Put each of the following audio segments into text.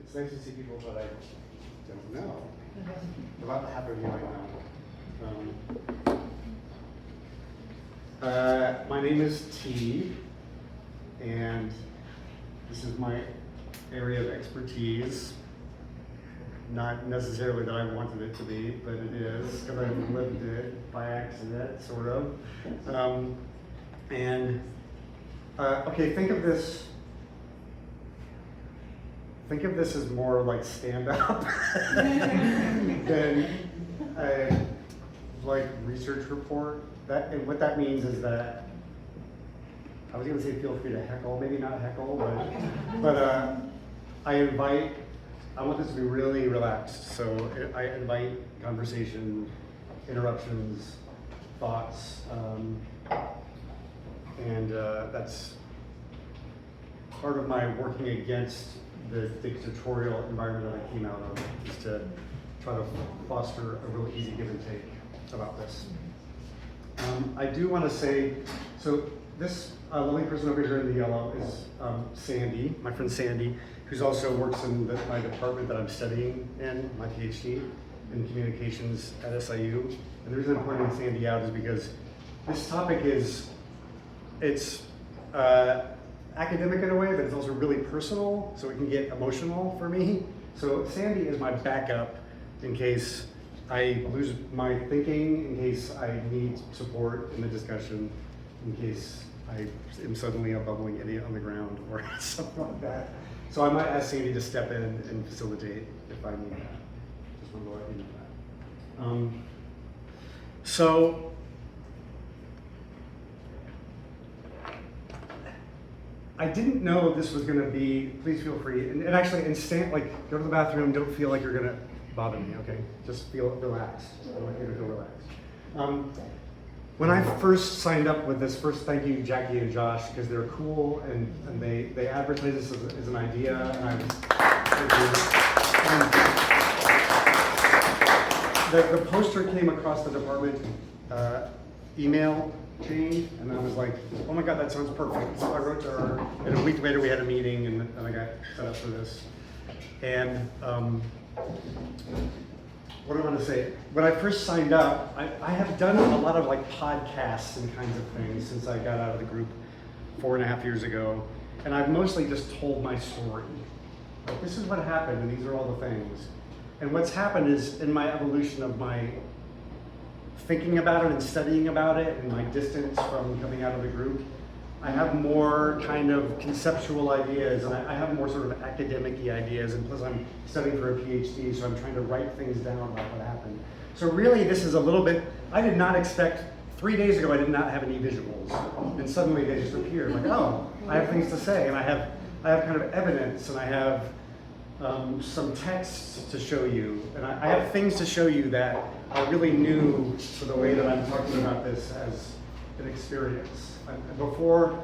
It's nice to see people that I don't know. About half of you I know. My name is T, and this is my area of expertise. Not necessarily that I wanted it to be, but it is, because I've lived it by accident, sort of. Okay, think of this as more like stand-up than a like research report. And what that means is that, I was gonna say feel free to heckle, maybe not heckle, but I want this to be really relaxed, so I invite conversation, interruptions, thoughts, and that's part of my working against the dictatorial environment that I came out of, is to try to foster a real easy give and take about this. I do want to say, so this lovely person over here in the yellow is Sandy, my friend Sandy, who also works in my department that I'm studying in, my PhD in communications at SIU. And the reason I'm pointing Sandy out is because this topic it's academic in a way, but it's also really personal, so it can get emotional for me. So Sandy is my backup in case I lose my thinking, in case I need support in the discussion, in case I am suddenly a bubbling idiot on the ground or something like that. So I might ask Sandy to step in and facilitate if I need that. Just want to let you know that. So I didn't know this was going to be, please feel free, and actually, like, go to the bathroom, don't feel like you're going to bother me, okay? Just feel relaxed. I want you to feel relaxed. When I first signed up with this, first thank you Jackie and Josh, because they're cool and they advertise this as an idea, and I was, thank you. The poster came across the department email chain, and I was like, oh my God, that sounds perfect. So I wrote to her, and a week later we had a meeting, and I got set up for this. And what do I want to say? When I first signed up, I have done a lot of like podcasts and kinds of things since I got out of the group 4.5 years ago. And I've mostly just told my story. Like, this is what happened, and these are all the things. And what's happened is, in my evolution of my thinking about it and studying about it, and my distance from coming out of the group, I have more kind of conceptual ideas, and I have more sort of academic-y ideas, and plus I'm studying for a PhD, so I'm trying to write things down about what happened. So really this is a little bit, I did not expect, 3 days ago I did not have any visuals, and suddenly they just appeared, like, oh, I have things to say, and I have kind of evidence, and I have some texts to show you, and I have things to show you that are really new to the way that I'm talking about this as an experience. Before,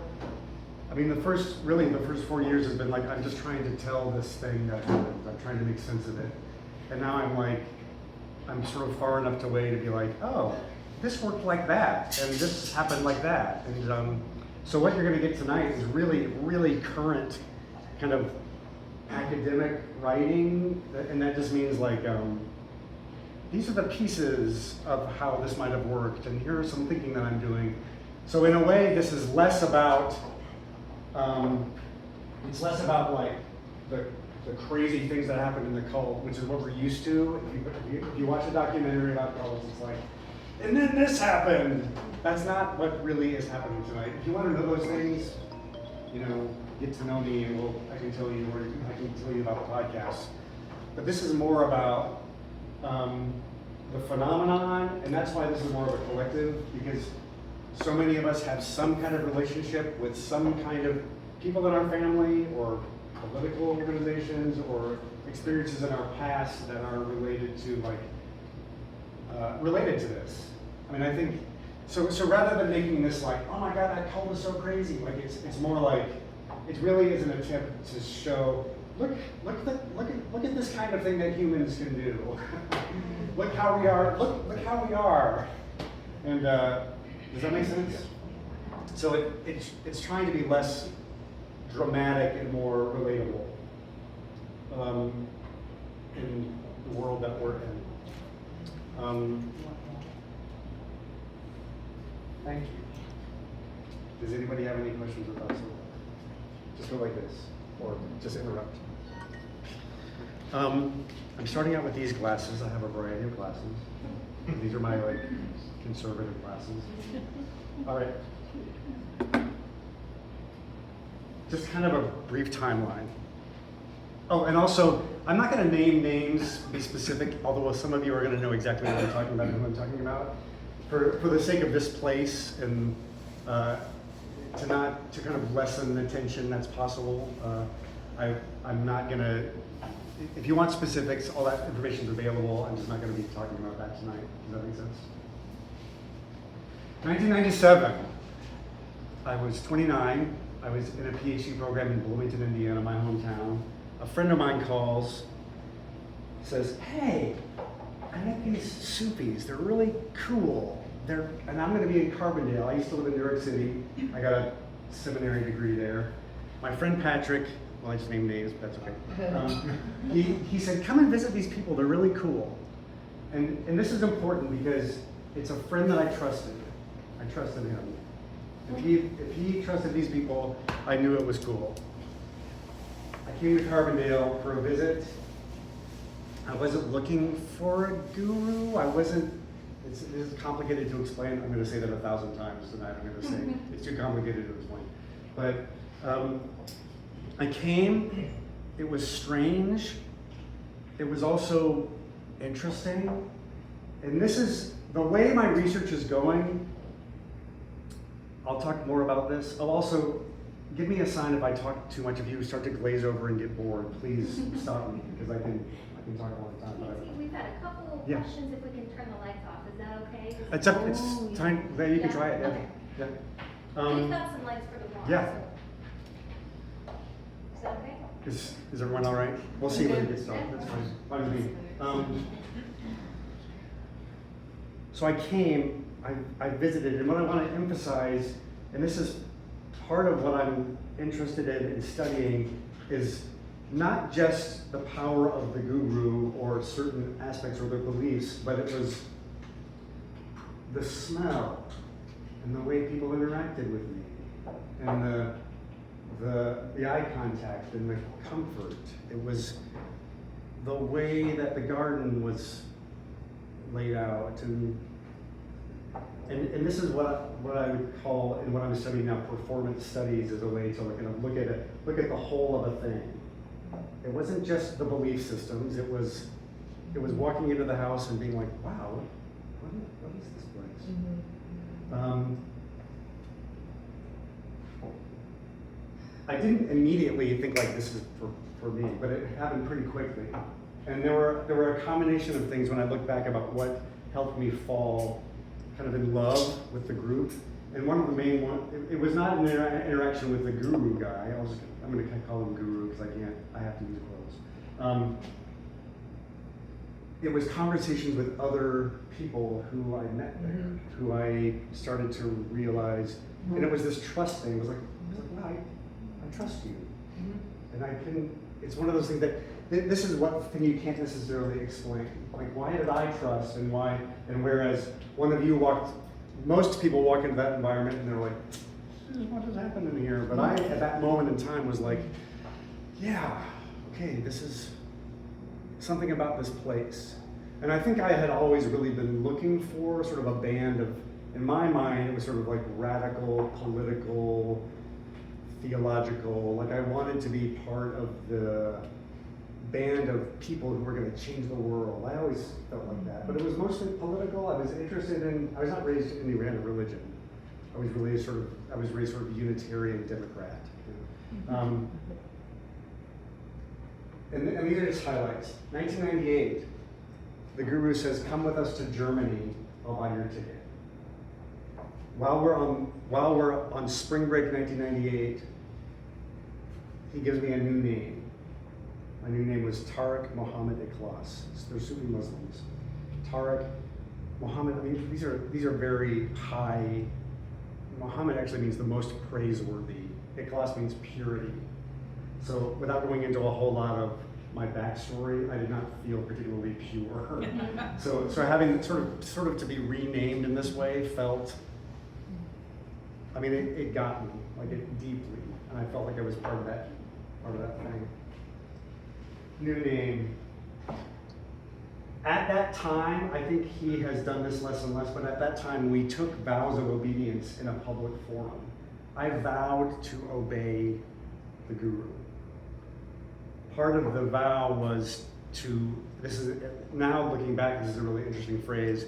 I mean, the first 4 years has been like, I'm just trying to tell this thing that happened. I'm trying to make sense of it. And now I'm sort of far enough away to be like, oh, this worked like that, and this happened like that. And so what you're gonna get tonight is really, really current kind of academic writing, and that just means like, these are the pieces of how this might have worked, and here's some thinking that I'm doing. So in a way, this is less about, like the crazy things that happened in the cult, which is what we're used to. If you watch a documentary about cults, it's like, and then this happened. That's not what really is happening tonight. If you want to know those things, get to know me, and I can tell you, or I can tell you about the podcast. But this is more about the phenomenon, and that's why this is more of a collective, because so many of us have some kind of relationship with some kind of people in our family, or political organizations, or experiences in our past that are related to related to this. I mean, I think so rather than making this like, oh my God, that cult is so crazy, like it's more like, it really is an attempt to show, look at this kind of thing that humans can do. Look how we are. Look how we are. And does that make sense? So it's trying to be less dramatic and more relatable. just interrupt. I'm starting out with these glasses. I have a variety of glasses. These are my conservative glasses. All right. Just kind of a brief timeline. Oh, and also, I'm not going to name names, be specific, although some of you are going to know exactly what I'm talking about and who I'm talking about. For the sake of this place and to kind of lessen the tension that's possible, I'm not going to, if you want specifics, all that information is available. I'm just not going to be talking about that tonight. Does that make sense? 1997, I was 29. I was in a PhD program in Bloomington, Indiana, my hometown. A friend of mine calls, says, hey, I met these Sufis. They're really cool. And I'm going to be in Carbondale. I used to live in New York City. I got a seminary degree there. My friend Patrick, well, I just named names, but that's okay. He said, come and visit these people. They're really cool. And this is important because it's a friend that I trusted. I trusted him. If he trusted these people, I knew it was cool. I came to Carbondale for a visit. I wasn't looking for a guru. This is complicated to explain. I'm going to say that 1,000 times tonight. I'm going to say it's too complicated to explain. But I came. It was strange. It was also interesting. And this is the way my research is going. I'll talk more about this. I'll also give me a sign if I talk too much. If you start to glaze over and get bored, please stop me because I can talk all the time. We've got a couple of questions if we can turn the lights off. Is that okay? It's time. You can try it. Okay. Yeah. We've got some lights for the wall. Yeah. So. Is that okay? Is everyone all right? We'll see when it gets started. That's fine. Fine with me. So I came. I visited, and what I want to emphasize, and this is part of what I'm interested in studying, is not just the power of the guru or certain aspects or their beliefs, but it was the smell and the way people interacted with me, and the eye contact and the comfort. It was the way that the garden was laid out, and this is what I would call, and what I'm studying now, performance studies, as a way to kind of look at the whole of a thing. It wasn't just the belief systems. It was walking into the house and being like, wow, what is this place? Mm-hmm. I didn't immediately think like this is for me, but it happened pretty quickly. And there were a combination of things when I look back about what helped me fall kind of in love with the group. And one of the main it was not an interaction with the guru guy. I'm going to call him guru because I have to use clothes. It was conversations with other people who I met there, who I started to realize, and it was this trust thing. It was like wow, I trust you. And it's one of those things that, this is what thing you can't necessarily explain. Like, why did I trust and why, and whereas one of you most people walk into that environment and they're like, what is happening here? But I, at that moment in time, was like, yeah, okay, this is something about this place. And I think I had always really been looking for sort of a band of, in my mind, it was sort of like radical, political, theological, like I wanted to be part of the band of people who were going to change the world. I always felt like that, but it was mostly political. I was not raised in any random religion. I was raised sort of Unitarian Democrat. And these are just highlights. 1998, the guru says, come with us to Germany, I'll buy your ticket. While we're on spring break 1998, he gives me a new name. My new name was Tariq Muhammad Ikhlas. They're Sufi Muslims. Tariq Muhammad, I mean, these are very high. Muhammad actually means the most praiseworthy. Ikhlas means purity. So without going into a whole lot of my backstory, I did not feel particularly pure. So having sort of to be renamed in this way felt, I mean, it got me, like it deeply, and I felt like I was part of that part of that thing. New name. At that time, I think he has done this less and less, but at that time we took vows of obedience in a public forum. I vowed to obey the guru. Part of the vow was to, this is, now looking back, this is a really interesting phrase.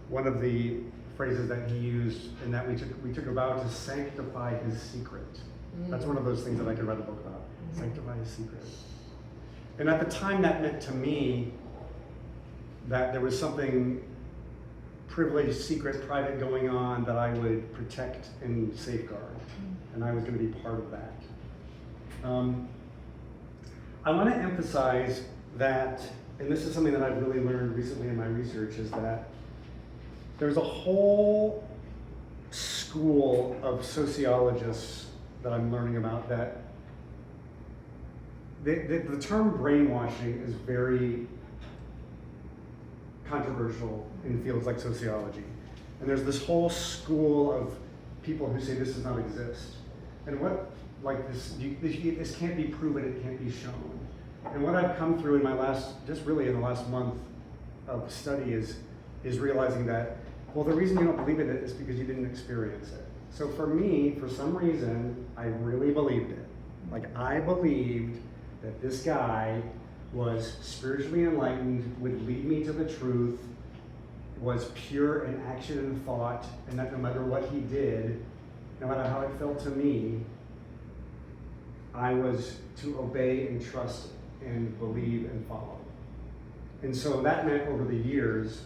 One of the phrases that he used, and that we took a vow to sanctify his secret. That's one of those things that I could write a book about, sanctify his secret. And at the time that meant to me that there was something privileged, secret, private going on that I would protect and safeguard. And I was going to be part of that. I want to emphasize that, and this is something that I've really learned recently in my research, is that there's a whole school of sociologists that I'm learning about that the term brainwashing is very controversial in fields like sociology. And there's this whole school of people who say this does not exist. And what, like this can't be proven, it can't be shown. And what I've come through in my last, just really in the last month of study is realizing that, well, the reason you don't believe it is because you didn't experience it. So for me, for some reason, I really believed it. Like I believed that this guy was spiritually enlightened, would lead me to the truth, was pure in action and thought, and that no matter what he did, no matter how it felt to me, I was to obey and trust and believe and follow. And so that meant over the years,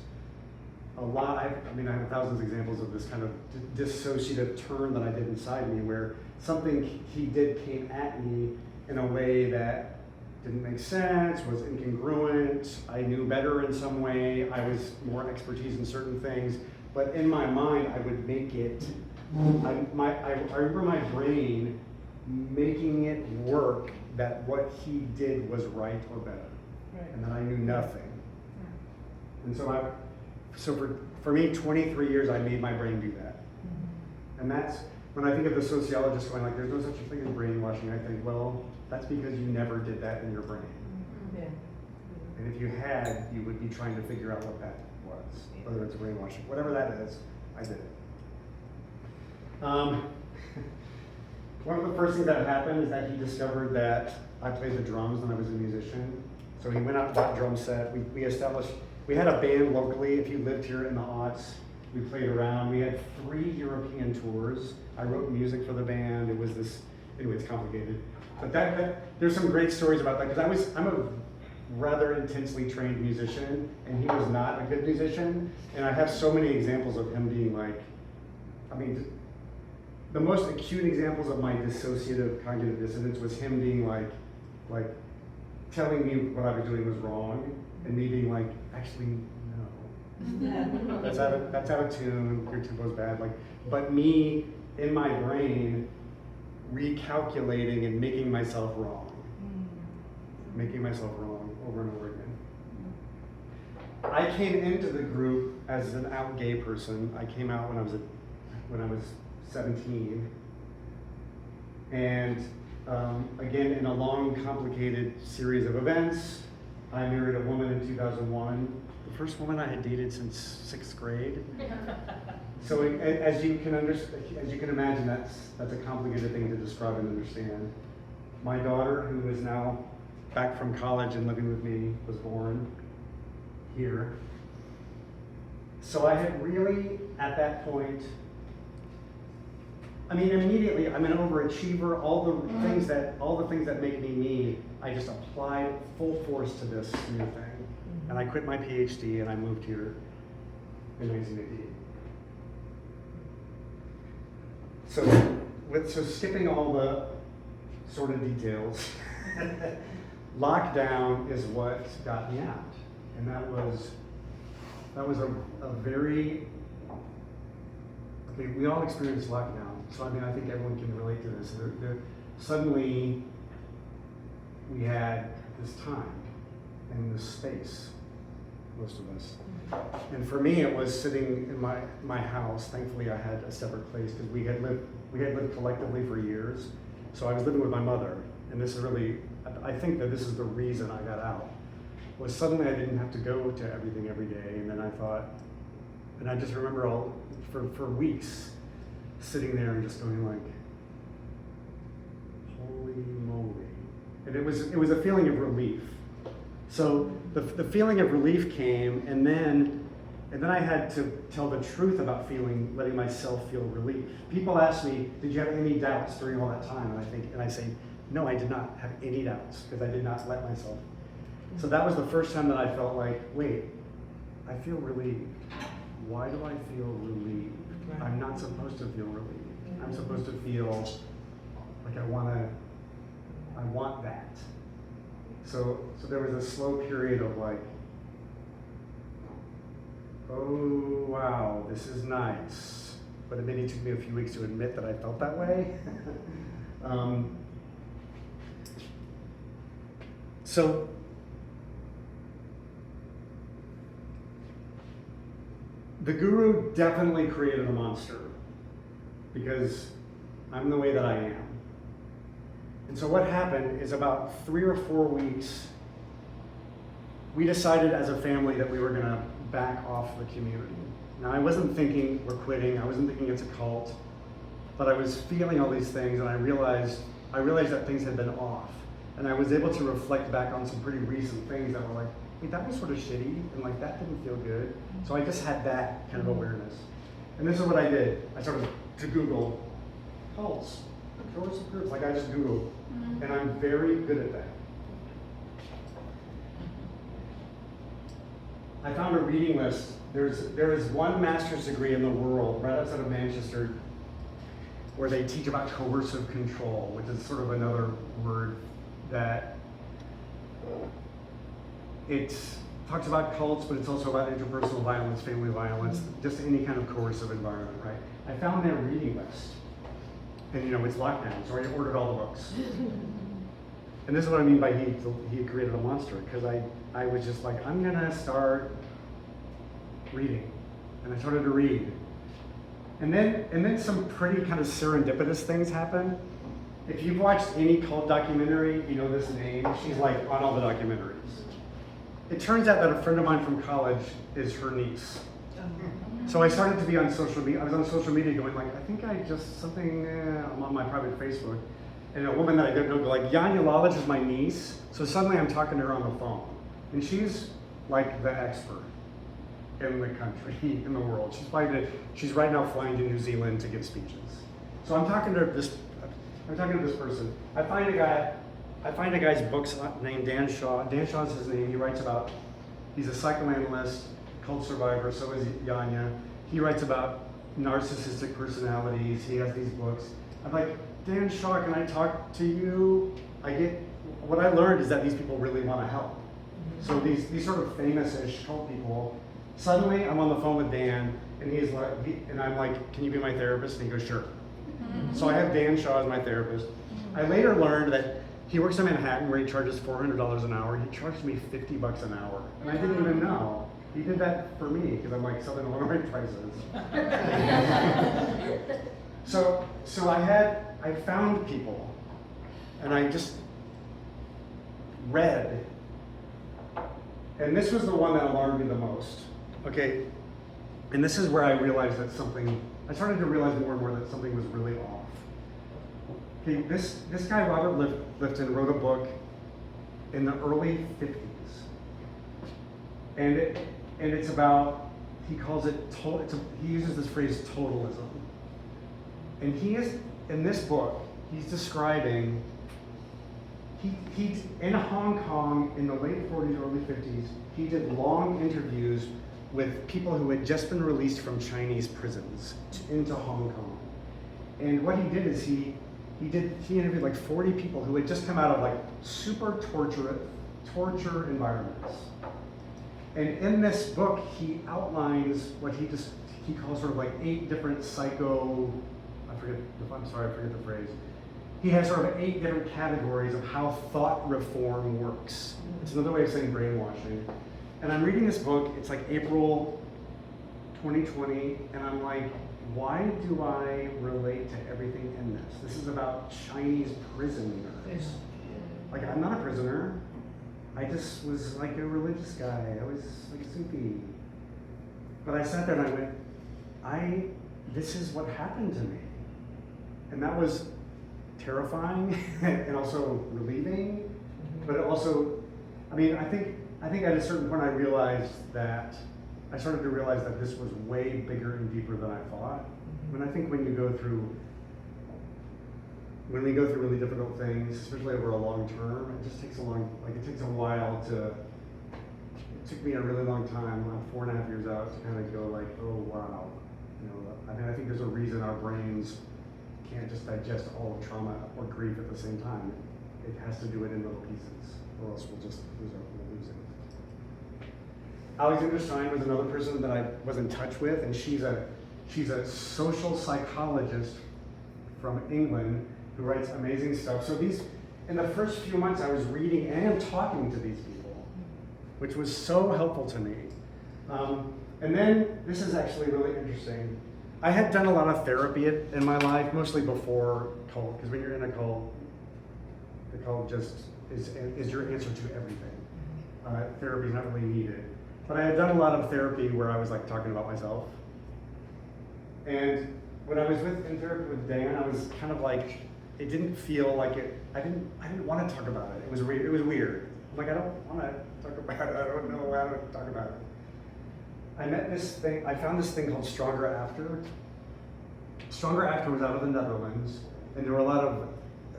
a lot, I have thousands of examples of this kind of dissociative turn that I did inside me, where something he did came at me in a way that didn't make sense, was incongruent, I knew better in some way, I was more expertise in certain things, but in my mind I would make it, I remember my brain making it work that what he did was right or better, and that I knew nothing. And so for me, 23 years I made my brain do that. And that's, when I think of the sociologist going like, there's no such a thing as brainwashing, I think, well, that's because you never did that in your brain. Yeah. And if you had, you would be trying to figure out what that was, whether it's brainwashing, whatever that is, I did it. One of the first things that happened is that he discovered that I played the drums and I was a musician. So he went out and bought a drum set. We established, we had a band locally. If you lived here in the aughts, we played around. We had 3 European tours. I wrote music for the band. It was this, anyway, it's complicated. But there's some great stories about that, because I'm a rather intensely trained musician, and he was not a good musician. And I have so many examples of him being like, the most acute examples of my dissociative cognitive dissonance was him being like telling me what I was doing was wrong, and me being like, actually, no. That's out of tune, your tempo's bad. But me, in my brain, recalculating and making myself wrong. Making myself wrong over and over again. I came into the group as an out gay person. I came out when I was 17. And again, in a long, complicated series of events, I married a woman in 2001, the first woman I had dated since 6th grade. So as you can imagine, that's a complicated thing to describe and understand. My daughter, who is now back from college and living with me, was born here. So I had really, at that point, immediately, I'm an overachiever. All the things that make me, I just applied full force to this new thing. And I quit my PhD and I moved here in 1988. So skipping all the sort of details, lockdown is what got me out. And that was a very, we all experienced lockdown. So I think everyone can relate to this. Suddenly, we had this time and this space, most of us. And for me, it was sitting in my house. Thankfully, I had a separate place because we had lived collectively for years. So I was living with my mother, and this is really, I think that this is the reason I got out, was suddenly I didn't have to go to everything every day, and then I thought, and I just remember for weeks, sitting there and just going like, holy moly. And it was a feeling of relief. So the feeling of relief came, and then I had to tell the truth about letting myself feel relief. People ask me, did you have any doubts during all that time? And I say, no, I did not have any doubts, because I did not let myself. So that was the first time that I felt like, wait, I feel relieved. Why do I feel relieved? I'm not supposed to feel relieved. I'm supposed to feel like I want that. So there was a slow period of like, oh wow, this is nice. But it maybe took me a few weeks to admit that I felt that way. So the guru definitely created a monster, because I'm the way that I am. And so what happened is about 3 or 4 weeks, we decided as a family that we were going to back off the community. Now, I wasn't thinking we're quitting. I wasn't thinking it's a cult. But I was feeling all these things, and I realized that things had been off. And I was able to reflect back on some pretty recent things that were like, wait, that was sort of shitty, and like that didn't feel good. So I just had that kind of awareness. And this is what I did. I started to Google cults, coercive groups, like I just Googled. And I'm very good at that. I found a reading list. There is one master's degree in the world, right outside of Manchester, where they teach about coercive control, which is sort of another word that it talks about cults, but it's also about interpersonal violence, family violence, just any kind of coercive environment, right? I found their reading list. And it's lockdown, so I ordered all the books. And this is what I mean by he created a monster, because I was just like, I'm gonna start reading. And I started to read. And then some pretty kind of serendipitous things happened. If you've watched any cult documentary, you know this name. She's like on all the documentaries. It turns out that a friend of mine from college is her niece. So I started to be on social media. I was on social media going like, I think I'm on my private Facebook. And a woman that I didn't know go like, Yanya Lalage is my niece. So suddenly I'm talking to her on the phone. And she's like the expert in the country, in the world. She's right now flying to New Zealand to give speeches. So I'm talking to this person. I find a guy's books named Dan Shaw. Dan Shaw's his name. He's a psychoanalyst, cult survivor, so is Yanya. He writes about narcissistic personalities. He has these books. I'm like, Dan Shaw, can I talk to you? What I learned is that these people really want to help. So these sort of famous-ish cult people, suddenly I'm on the phone with Dan, and I'm like, can you be my therapist? And he goes, sure. So I have Dan Shaw as my therapist. I later learned that he works in Manhattan where he charges $400 an hour. He charged me $50 an hour, and I didn't even know. He did that for me because I'm like selling low rate prices. So I found people, and I just read, and this was the one that alarmed me the most. Okay, and this is where I realized that I started to realize more and more that something was really off. Okay, this guy, Robert Lifton, wrote a book in the early 50s. And it's about, he calls it, he uses this phrase, totalism. And in this book, he's describing, he in Hong Kong in the late 40s, early 50s, he did long interviews with people who had just been released from Chinese prisons into Hong Kong. And what he did is he interviewed like 40 people who had just come out of like super torture environments. And in this book, he outlines what he calls sort of like 8 different I forget the phrase. He has sort of 8 different categories of how thought reform works. It's another way of saying brainwashing. And I'm reading this book, it's like April 2020, and I'm like, why do I relate to everything in this? This is about Chinese prisoners. Like, I'm not a prisoner. I just was like a religious guy. I was like soupy. But I sat there and I went, this is what happened to me. And that was terrifying and also relieving. But it also, I mean, I think at a certain point I started to realize that this was way bigger and deeper than I thought. I mean, I think when we go through really difficult things, especially over a long term, it just takes a while to, it took me a really long time, I'm 4.5 years out, to kind of go like, oh wow. You know, I mean, I think there's a reason our brains can't just digest all of trauma or grief at the same time. It has to do it in little pieces, or else we'll lose it. Alexandra Stein was another person that I was in touch with, and she's a social psychologist from England who writes amazing stuff. So in the first few months, I was reading and talking to these people, which was so helpful to me. And then, this is actually really interesting. I had done a lot of therapy in my life, mostly before cult, because when you're in a cult, the cult just is your answer to everything. Therapy is not really needed. But I had done a lot of therapy where I was like talking about myself. And when I was in therapy with Dan, I was kind of like, it didn't feel like it, I didn't want to talk about it. It was weird. I'm like, I don't want to talk about it. I don't know how to talk about it. I found this thing called Stronger After. Stronger After was out of the Netherlands, and there were a lot of,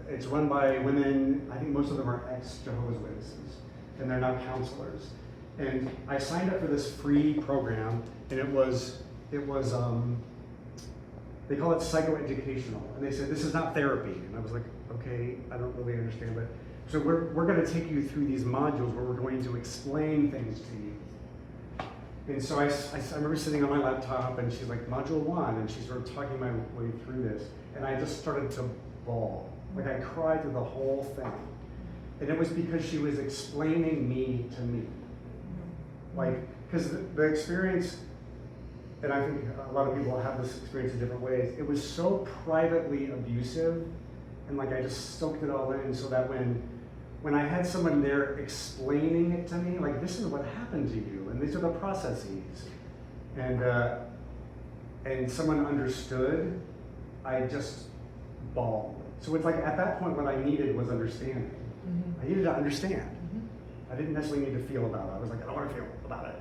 it's run by women, I think most of them are ex-Jehovah's Witnesses, and they're now counselors. And I signed up for this free program, and it was they call it psychoeducational, and they said, this is not therapy. And I was like, okay, I don't really understand, but so we're going to take you through these modules where we're going to explain things to you. And so I remember sitting on my laptop, and she's like, module 1, and she started talking my way through this, and I just started to bawl. Like, I cried through the whole thing. And it was because she was explaining me to me. Like, because the experience, and I think a lot of people have this experience in different ways, it was so privately abusive, and like I just soaked it all in, so that when I had someone there explaining it to me, like, this is what happened to you, and these are the processes, and someone understood, I just bawled. So it's like, at that point, what I needed was understanding. I needed to understand. I didn't necessarily need to feel about it. I was like, I don't want to feel about it.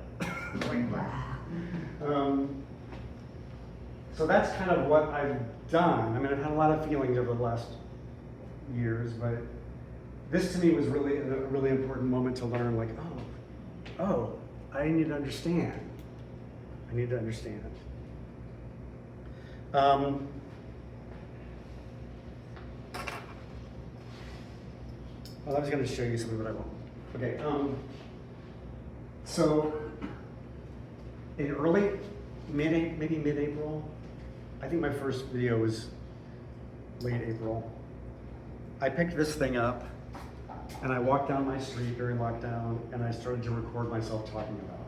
Like, so that's kind of what I've done. I mean, I've had a lot of feelings over the last years, but this to me was really a really important moment to learn, like, oh, I need to understand. I need to understand. Well, I was going to show you something, but I won't. Okay, so in maybe mid-April, I think my first video was late April, I picked this thing up and I walked down my street during lockdown and I started to record myself talking about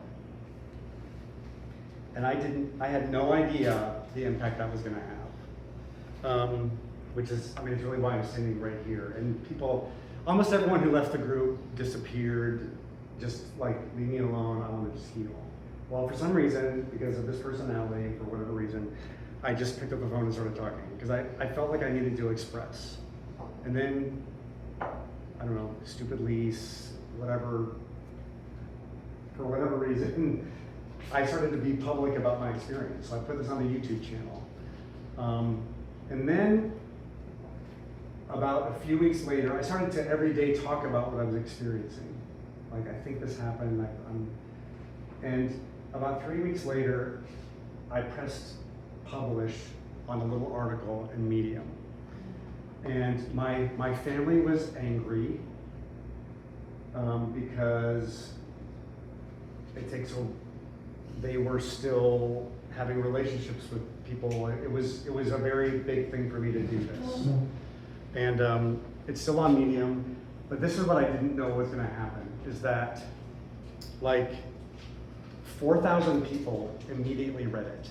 it. And I had no idea the impact that was going to have, which is, I mean, it's really why I'm standing right here. And people, almost everyone who left the group disappeared, just like, leave me alone, I want to just heal. Well, for some reason, because of this personality, for whatever reason, I just picked up the phone and started talking, because I felt like I needed to express. And then, I don't know, stupid lease, whatever, for whatever reason, I started to be public about my experience. So I put this on the YouTube channel. And then, about a few weeks later, I started to every day talk about what I was experiencing. Like, I think this happened, and about 3 weeks later, I pressed publish on a little article in Medium. And my family was angry because they were still having relationships with people. It was a very big thing for me to do this. And it's still on Medium, but this is what I didn't know was gonna happen, is that like 4,000 people immediately read it.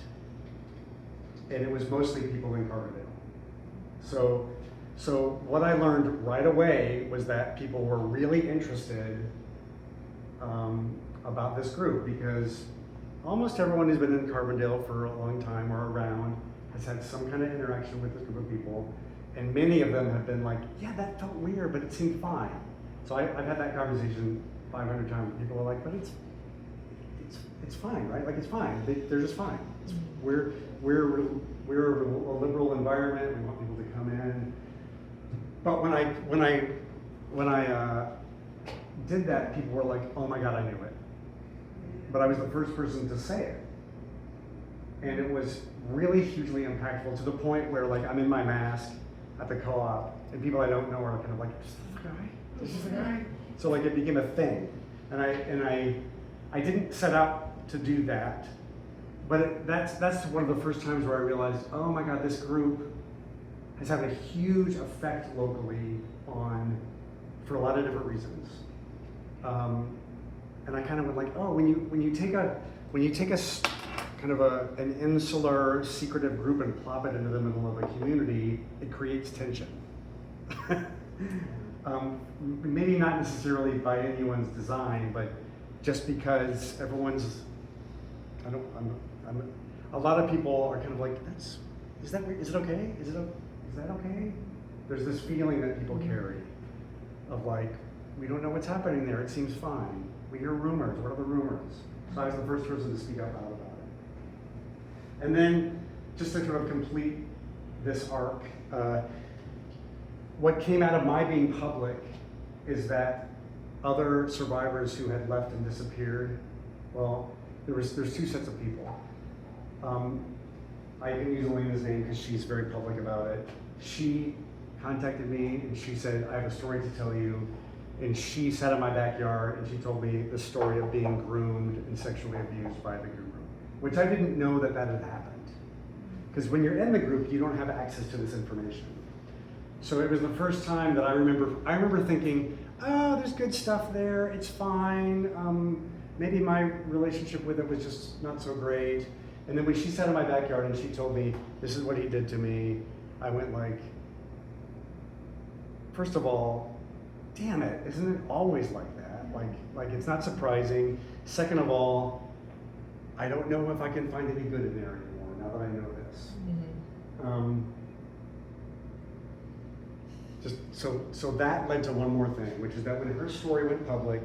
And it was mostly people in Carbondale. So So what I learned right away was that people were really interested about this group, because almost everyone who's been in Carbondale for a long time or around has had some kind of interaction with this group of people, and many of them have been like, yeah, that felt weird, but it seemed fine. So I've had that conversation 500 times. People are like, but it's fine, right? Like, it's fine. They're just fine. We're a liberal environment. We want people to come in. But when I did that, people were like, oh my God, I knew it. But I was the first person to say it. And it was really hugely impactful, to the point where, like, I'm in my mask at the co-op, and people I don't know are kind of like, is this the guy? Is this the guy? So, like, it became a thing. And I didn't set out to do that, but that's one of the first times where I realized, oh my God, this group has had a huge effect locally for a lot of different reasons. And I kind of went like, oh, when you take a kind of an insular, secretive group and plop it into the middle of a community, it creates tension. Maybe not necessarily by anyone's design, but just because everyone's, a lot of people are kind of like, is it okay? Is that okay? There's this feeling that people carry of like, we don't know what's happening there, it seems fine. We hear rumors, what are the rumors? So I was the first person to speak out loud about it. And then, just to sort of complete this arc, what came out of my being public is that other survivors who had left and disappeared, well, there's two sets of people. I can use Elena's name because she's very public about it. She contacted me and she said, I have a story to tell you. And she sat in my backyard and she told me the story of being groomed and sexually abused by the guru, which I didn't know that had happened. Because when you're in the group, you don't have access to this information. So it was the first time that I remember thinking, oh, there's good stuff there, it's fine. Maybe my relationship with it was just not so great. And then when she sat in my backyard and she told me, this is what he did to me, I went like, first of all, damn it, isn't it always like that? Like it's not surprising. Second of all, I don't know if I can find any good in there anymore now that I know this. Mm-hmm. So that led to one more thing, which is that when her story went public,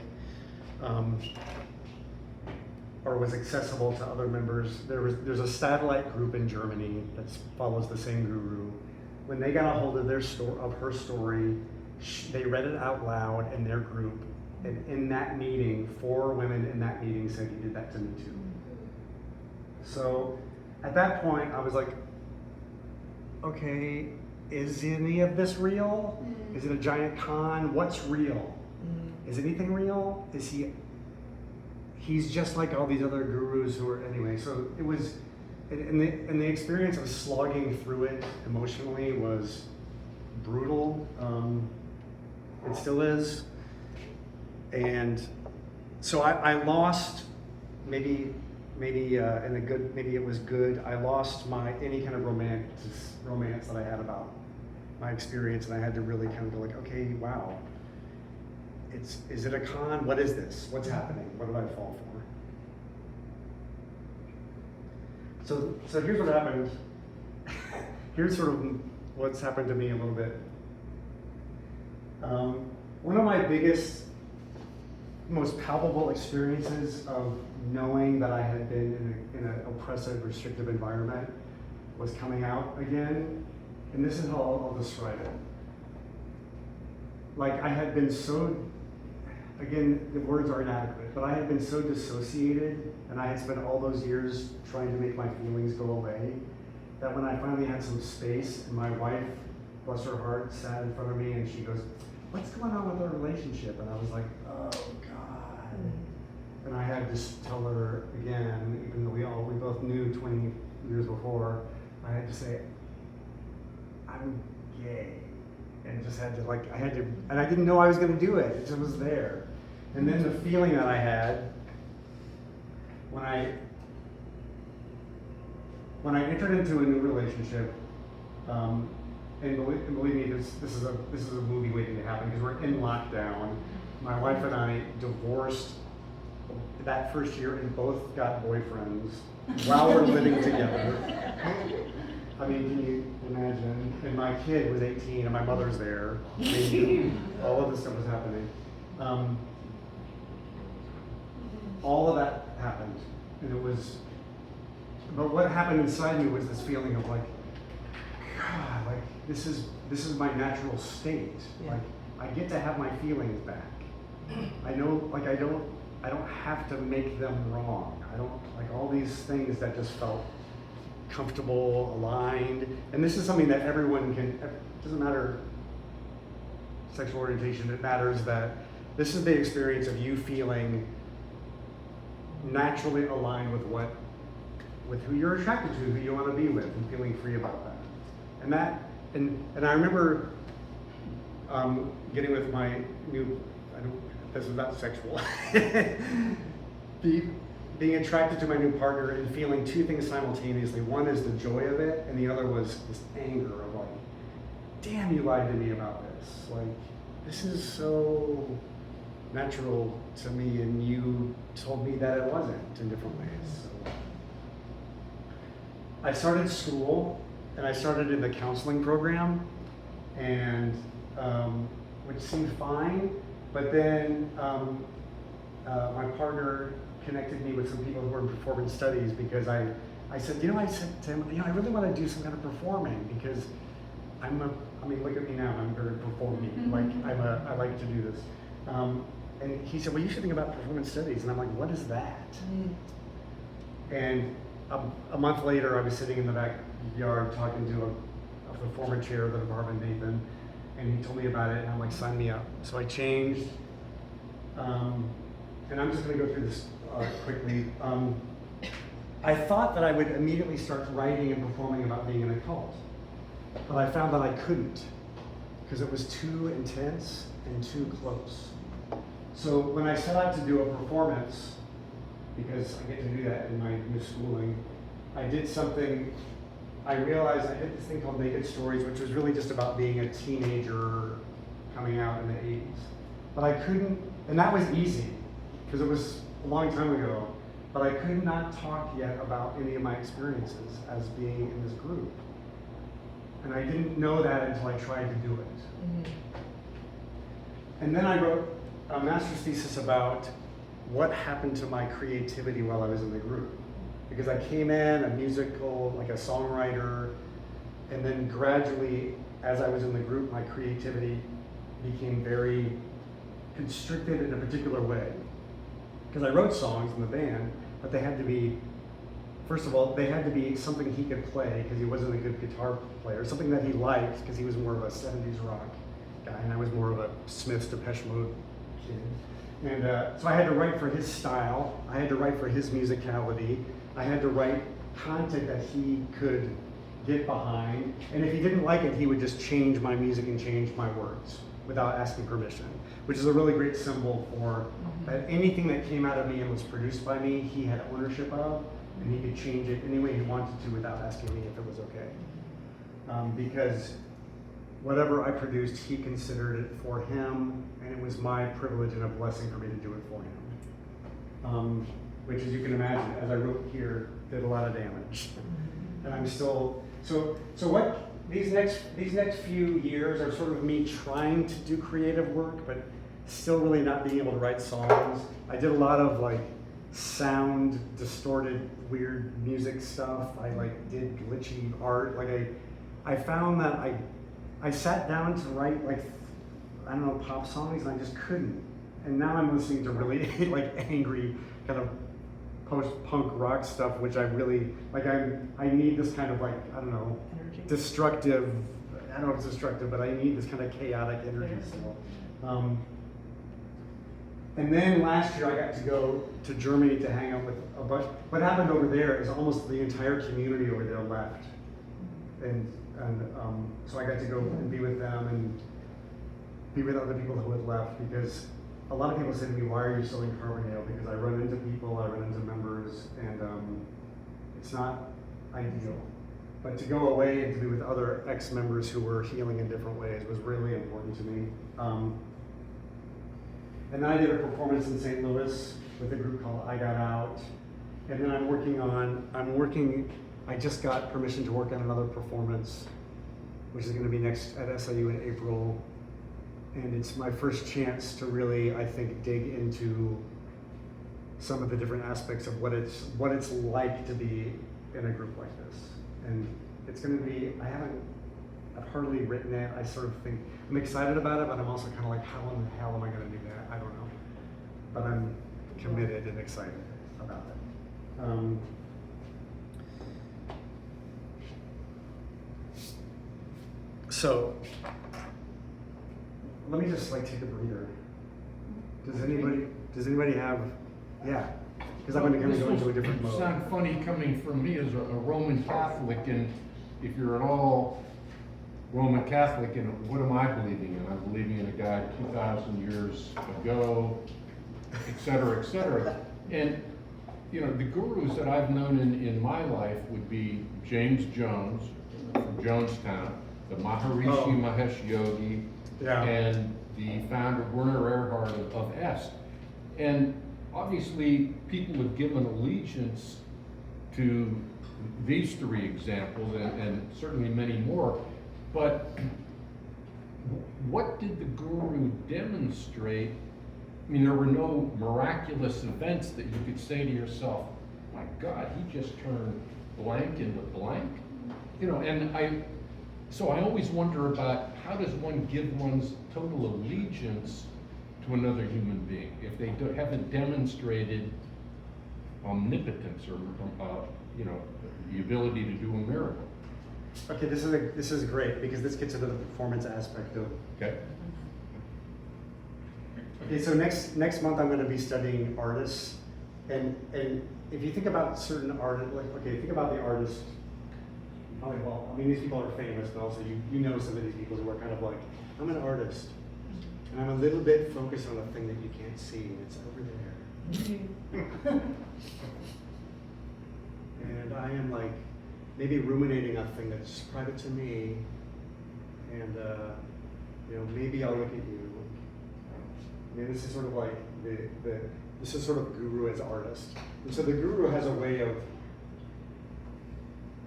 or was accessible to other members, there's a satellite group in Germany that follows the same guru. When they got a hold of her story, they read it out loud in their group, and in that meeting, 4 women in that meeting said, he did that to me too. So at that point, I was like, okay, is any of this real? Is it a giant con? What's real? Is anything real? He's just like all these other gurus who are, anyway, so it was, and the experience of slogging through it emotionally was brutal. It still is. And so I lost, maybe in a good, maybe it was good, I lost any kind of romance that I had about my experience, and I had to really kind of go like, okay, wow. Is it a con? What is this? What's happening? What did I fall for? So here's what happened. Here's sort of what's happened to me a little bit. One of my biggest, most palpable experiences of knowing that I had been in an oppressive, restrictive environment was coming out again. And this is how I'll describe it. Like, I had been so, again, the words are inadequate, but I had been so dissociated, and I had spent all those years trying to make my feelings go away, that when I finally had some space, and my wife, bless her heart, sat in front of me and she goes, what's going on with our relationship? And I was like, oh God. And I had to tell her again, even though we both knew 20 years before, I had to say, I'm gay. And just had to and I didn't know I was gonna do it. It just was there. And then the feeling that I had when I entered into a new relationship, and believe me, this is a movie waiting to happen because we're in lockdown. My wife and I divorced that first year and both got boyfriends while we're living together. I mean, can you imagine? And my kid was 18 and my mother's there. All of this stuff was happening. All of that happened, and it was, but what happened inside me was this feeling of like, God, like this is my natural state. Yeah. Like I get to have my feelings back. I know, like I don't have to make them wrong. I don't, like all these things that just felt comfortable, aligned, and this is something that everyone can, it doesn't matter sexual orientation, it matters that this is the experience of you feeling naturally aligned with who you're attracted to, who you want to be with, and feeling free about that. And I remember getting with my new, this is not sexual, being attracted to my new partner and feeling two things simultaneously. One is the joy of it, and the other was this anger of like, damn, you lied to me about this. Like, this is so natural to me, and you told me that it wasn't in different ways. So I started school, and I started in the counseling program, and which seemed fine, but then my partner connected me with some people who were in performance studies because I said to him, I really want to do some kind of performing because look at me now, I'm very performing, like I like to do this. And he said, well, you should think about performance studies. And I'm like, what is that? And a month later, I was sitting in the backyard talking to the former chair of the department, Nathan, and he told me about it, and I'm like, sign me up. So I changed, and I'm just gonna go through this quickly. I thought that I would immediately start writing and performing about being in a cult, but I found that I couldn't, because it was too intense and too close. So when I set out to do a performance, because I get to do that in my new schooling, I did something, I realized I did this thing called Naked Stories, which was really just about being a teenager coming out in the 80s. But I couldn't, and that was easy, because it was a long time ago, but I could not talk yet about any of my experiences as being in this group. And I didn't know that until I tried to do it. And then I wrote a master's thesis about what happened to my creativity while I was in the group. Because I came in a musical, like a songwriter, and then gradually, as I was in the group, my creativity became very constricted in a particular way. Because I wrote songs in the band, but they had to be, first of all, they had to be something he could play, because he wasn't a good guitar player, something that he liked, because he was more of a 70s rock guy, and I was more of a Smith's Depeche Mode kid. And so I had to write for his style, I had to write for his musicality, I had to write content that he could get behind, and if he didn't like it, he would just change my music and change my words without asking permission, which is a really great symbol for that anything that came out of me and was produced by me, he had ownership of, and he could change it any way he wanted to without asking me if it was okay. Because whatever I produced, he considered it for him, and it was my privilege and a blessing for me to do it for him. Which, as you can imagine, as I wrote here, did a lot of damage. And I'm still, so what, these next few years are sort of me trying to do creative work, but still really not being able to write songs. I did a lot of like sound distorted, weird music stuff. I like did glitchy art. Like I found that I sat down to write like, I don't know, pop songs, and I just couldn't. And now I'm listening to really like angry kind of post-punk rock stuff, which I really, like I need this kind of like, I don't know, energy. Destructive, I don't know if it's destructive, but I need this kind of chaotic energy still. And then last year I got to go to Germany to hang out with a bunch. What happened over there is almost the entire community over there left. And so I got to go and be with them and be with other people who had left, because a lot of people say to me, why are you still in Carbondale? Because I run into people, I run into members, and it's not ideal. But to go away and to be with other ex-members who were healing in different ways was really important to me. And then I did a performance in St. Louis with a group called I Got Out. And then I just got permission to work on another performance, which is gonna be next at SIU in April. And it's my first chance to really, I think, dig into some of the different aspects of what it's like to be in a group like this. And it's gonna be, I've hardly written it. I sort of think, I'm excited about it, but I'm also kind of like, how in the hell am I gonna do that? I don't know. But I'm committed and excited about it. So, let me just like take a breather. Does anybody have, yeah, because I'm gonna go into a different mode. It's not funny coming from me as a Roman Catholic, and if you're at all Roman Catholic, and what am I believing in? I'm believing in a God 2,000 years ago, et cetera, et cetera. And you know, the gurus that I've known in my life would be James Jones from Jonestown, the Maharishi Mahesh Yogi, and the founder Werner Erhard of Est. And obviously, people have given allegiance to these three examples, and certainly many more. But what did the guru demonstrate? I mean, there were no miraculous events that you could say to yourself, my God, he just turned blank into blank. You know, and so I always wonder about how does one give one's total allegiance to another human being if they haven't demonstrated omnipotence or, you know, the ability to do a miracle. Okay, this is great because this gets into the performance aspect of. Okay. Okay, so next month I'm going to be studying artists, and if you think about certain artists, like think about the artists. Well, I mean these people are famous, but also you know some of these people who are kind of like, I'm an artist, and I'm a little bit focused on a thing that you can't see, and it's over there. And I am like maybe ruminating a thing that's private to me, and you know, maybe I'll look at you. I mean, this is sort of like this is sort of guru as artist. And so the guru has a way of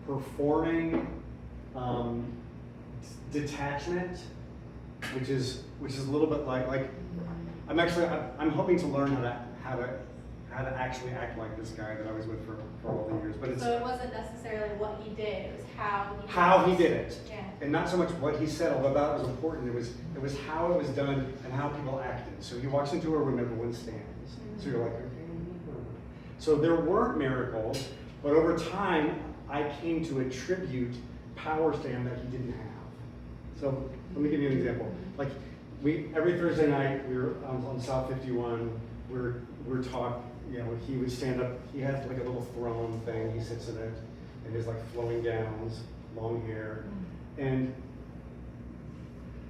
performing detachment, which is a little bit like I'm hoping to learn how to actually act like this guy that I was with for all the years. But it's so it wasn't necessarily what he did; it was how he did it. Yeah. And not so much what he said, although that was important. It was how it was done and how people acted. So he walks into a room, everyone stands. So you're like, okay. So there weren't miracles, but over time, I came to attribute powers to him that he didn't have. So let me give you an example. Like every Thursday night, we were on South 51. We're talking. You know, he would stand up. He has like a little throne thing. He sits in it, and his like flowing gowns, long hair. And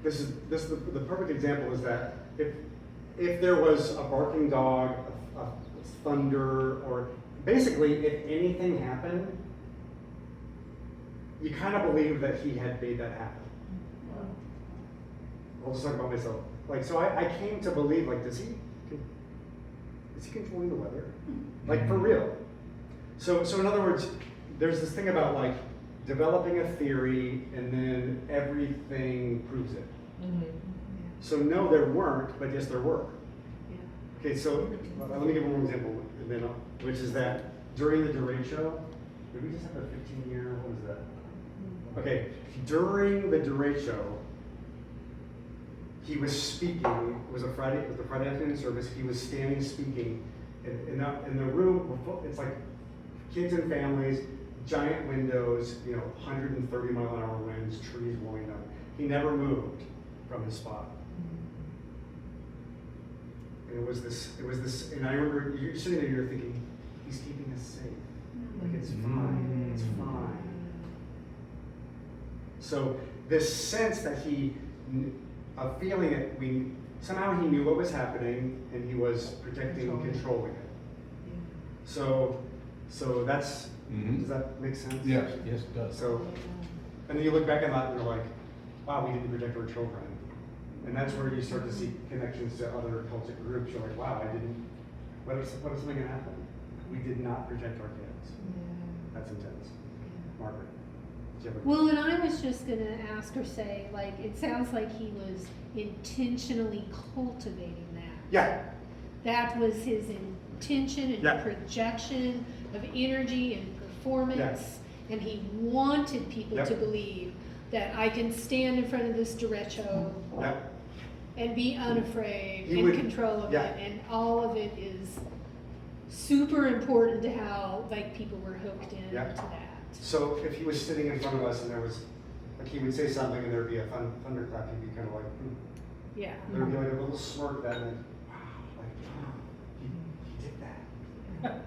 this is the perfect example is that if there was a barking dog, a thunder, or basically if anything happened, you kind of believe that he had made that happen. I'll just talk about myself. Like, so I came to believe, like, is he controlling the weather? Like, for real. So in other words, there's this thing about like developing a theory and then everything proves it. Mm-hmm. So no, there weren't, but yes, there were. Yeah. Okay, so let me give one more example, and then which is that during the derecho, did we just have a 15-year? What is that? Okay, during the derecho, he was speaking. It was the Friday afternoon service. He was standing speaking in the room. It's like kids and families, giant windows, you know, 130-mile-an-hour winds, trees blowing up. He never moved from his spot. And it was this, and I remember you're sitting there, you're thinking, he's keeping us safe. Like, it's fine, it's fine. So this sense that a feeling that somehow he knew what was happening and he was protecting and controlling it. So So that's, Mhm. does that make sense? Yes, yes, it does. So, and then you look back on that and you're like, wow, we didn't protect our children. And that's where you start to see connections to other cultic groups. You're like, wow, what if something can happen? We did not protect our kids. That's intense. Margaret, do you have a- Well, and I was just gonna ask or say, like, it sounds like he was intentionally cultivating that. Yeah, That was his intention and Yeah. projection of energy and performance. And he wanted people Yep. to believe that I can stand in front of this derecho yeah, and be unafraid, He in would- control of yeah. it, and all of it is super important to how, like, people were hooked into Yeah. that. So if he was sitting in front of us and there was, like he would say something and there'd be a thunderclap, he'd be kind of like, Yeah. there'd be like a little smirk that and wow, like, he did that.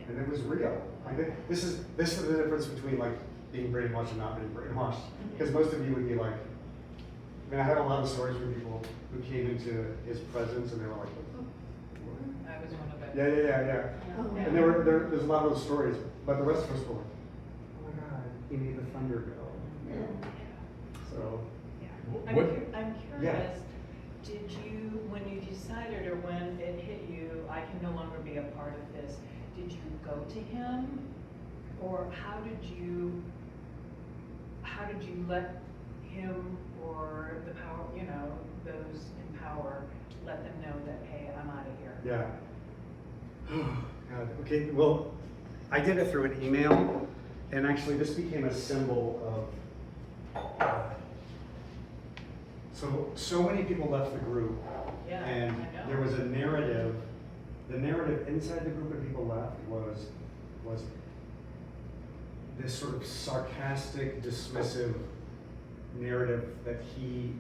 And it was real. Like, this is the difference between like being brainwashed and not being brainwashed. Because most of you would be like, I mean, I had a lot of stories from people who came into his presence and they were like, what? I was one of them. Yeah. Oh, And there's a lot of those stories, but the rest of us were like, oh my God, he made the thunder go. So, What, I'm curious, did you, when you decided or when it hit you, I can no longer be a part of this, did you go to him? Or how did you let him or the power, those in power, let them know that, hey, I'm out of here? yeah. God, okay, well, I did it through an email, and actually this became a symbol of, so many people left the group, Yeah, and I know. there was a narrative, the narrative inside the group of people left was this sort of sarcastic, dismissive narrative that he,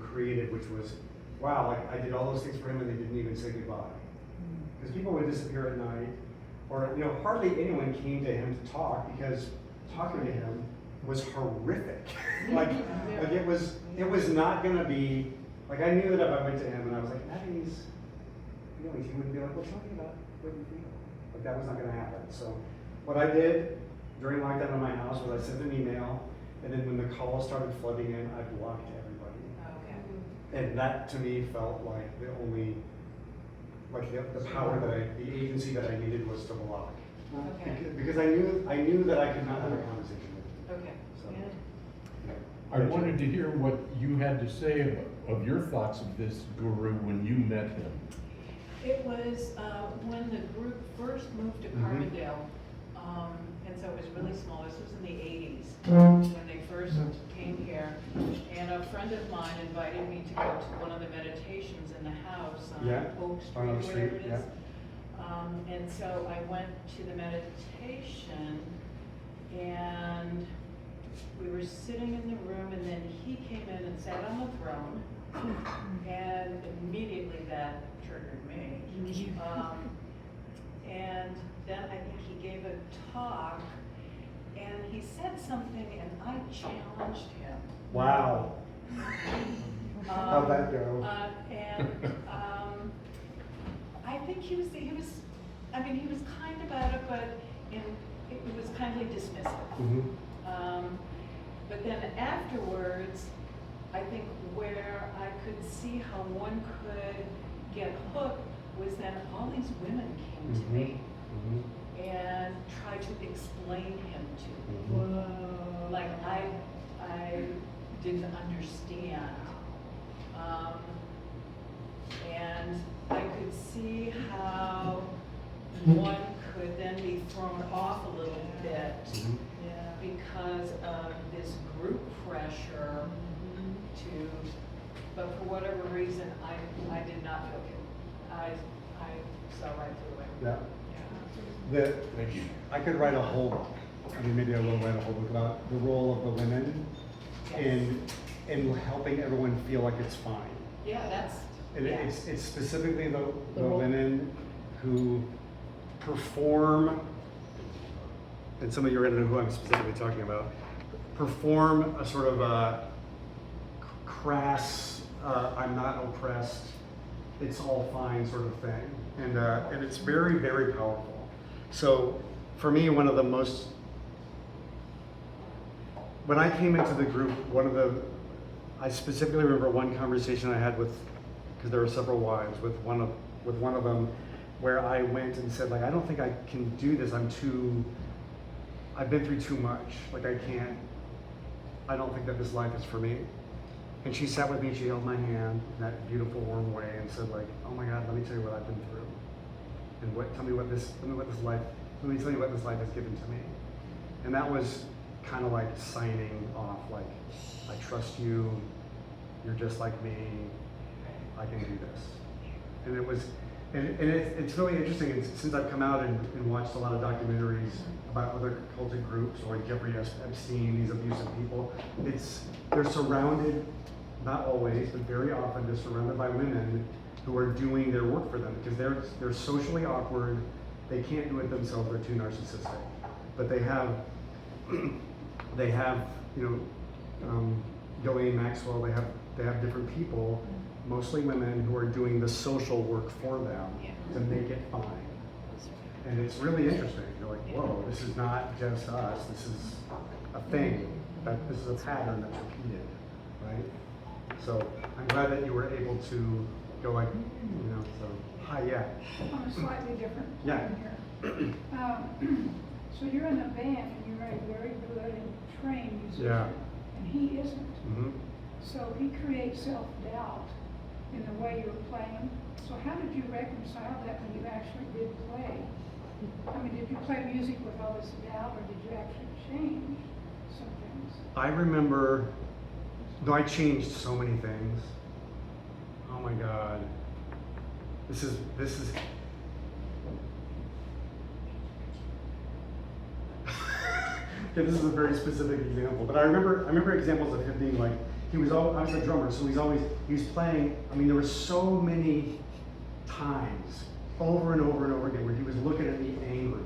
created, which was, wow, like I did all those things for him and they didn't even say goodbye. Because people would disappear at night, or hardly anyone came to him to talk because talking to him was horrific. like it was not gonna be like I knew that if I went to him and I was like, have these feelings, he wouldn't be like, well, tell me about what you feel. Like that was not gonna happen. So what I did during lockdown in my house was I sent an email, and then when the calls started flooding in, I blocked everybody. Okay. And that to me felt like the only, like the power the agency that I needed was to block. Okay. Because I knew that I could not have a conversation with him. Okay. So, Yeah. I wanted to hear what you had to say of your thoughts of this guru when you met him. It was when the group first moved to Mhm. Carbondale, and so it was really small. This was in the 80s when they first came here. And a friend of mine invited me to go to one of the meditations in the house on Yeah, Oak on Oak Street, whatever Street, it is. And so I went to the meditation, and we were sitting in the room, and then he came in and sat on the throne, and immediately that triggered me. And then I think he gave a talk, and he said something, and I challenged him. Wow. How'd that go? I think he was kind about it, but it was kindly dismissive. Mm-hmm. But then afterwards, I think where I could see how one could get hooked was then all these women came to me Mm-hmm. and tried to explain him to me. Whoa. Like I didn't understand. And I could see how one could then be thrown off a little bit because of this group pressure but for whatever reason, I did not feel good. I saw right through it. Yeah. Yeah. Thank you. I could write a whole, maybe I will write a whole book about the role of the women in helping everyone feel like it's fine. Yeah, that's, And yeah. it's specifically the role. women who perform, and some of you already know who I'm specifically talking about, perform a sort of a crass, I'm not oppressed, it's all fine sort of thing. And it's very, very powerful. So for me, when I came into the group, I specifically remember one conversation I had with, because there were several wives, with one of them, where I went and said, like, I don't think I can do this. I've been through too much. Like, I don't think that this life is for me. And she sat with me, she held my hand in that beautiful, warm way and said, like, oh my God, let me tell you what I've been through. And let me tell you what this life has given to me. And that was kind of like signing off, like, I trust you, you're just like me, I can do this. And it's really interesting, since I've come out and watched a lot of documentaries about other cultic groups, or like Jeffrey Epstein, these abusive people, they're surrounded, not always, but very often, they're surrounded by women who are doing their work for them, because they're socially awkward, they can't do it themselves, they're too narcissistic. But they have, Ghislaine Maxwell, they have different people, mostly women, who are doing the social work for them to make it fine. And it's really interesting. You're like, whoa, this is not just us, this is a thing, this is a pattern that's repeated, right? So I'm glad that you were able to go like, so, hi, yeah. On a slightly different Yeah. plane here. So you're in a band and you're a very good and trained musician. Yeah. And he isn't. Mm-hmm. So he creates self-doubt in the way you're playing. So how did you reconcile that when you actually did play? I mean, did you play music with all this doubt, or did you actually change some things? I remember, I changed so many things. Oh my God. This is okay, this is a very specific example, but I remember examples of him being like, I was a drummer, so he was playing, there were so many times, over and over and over again, where he was looking at me angry.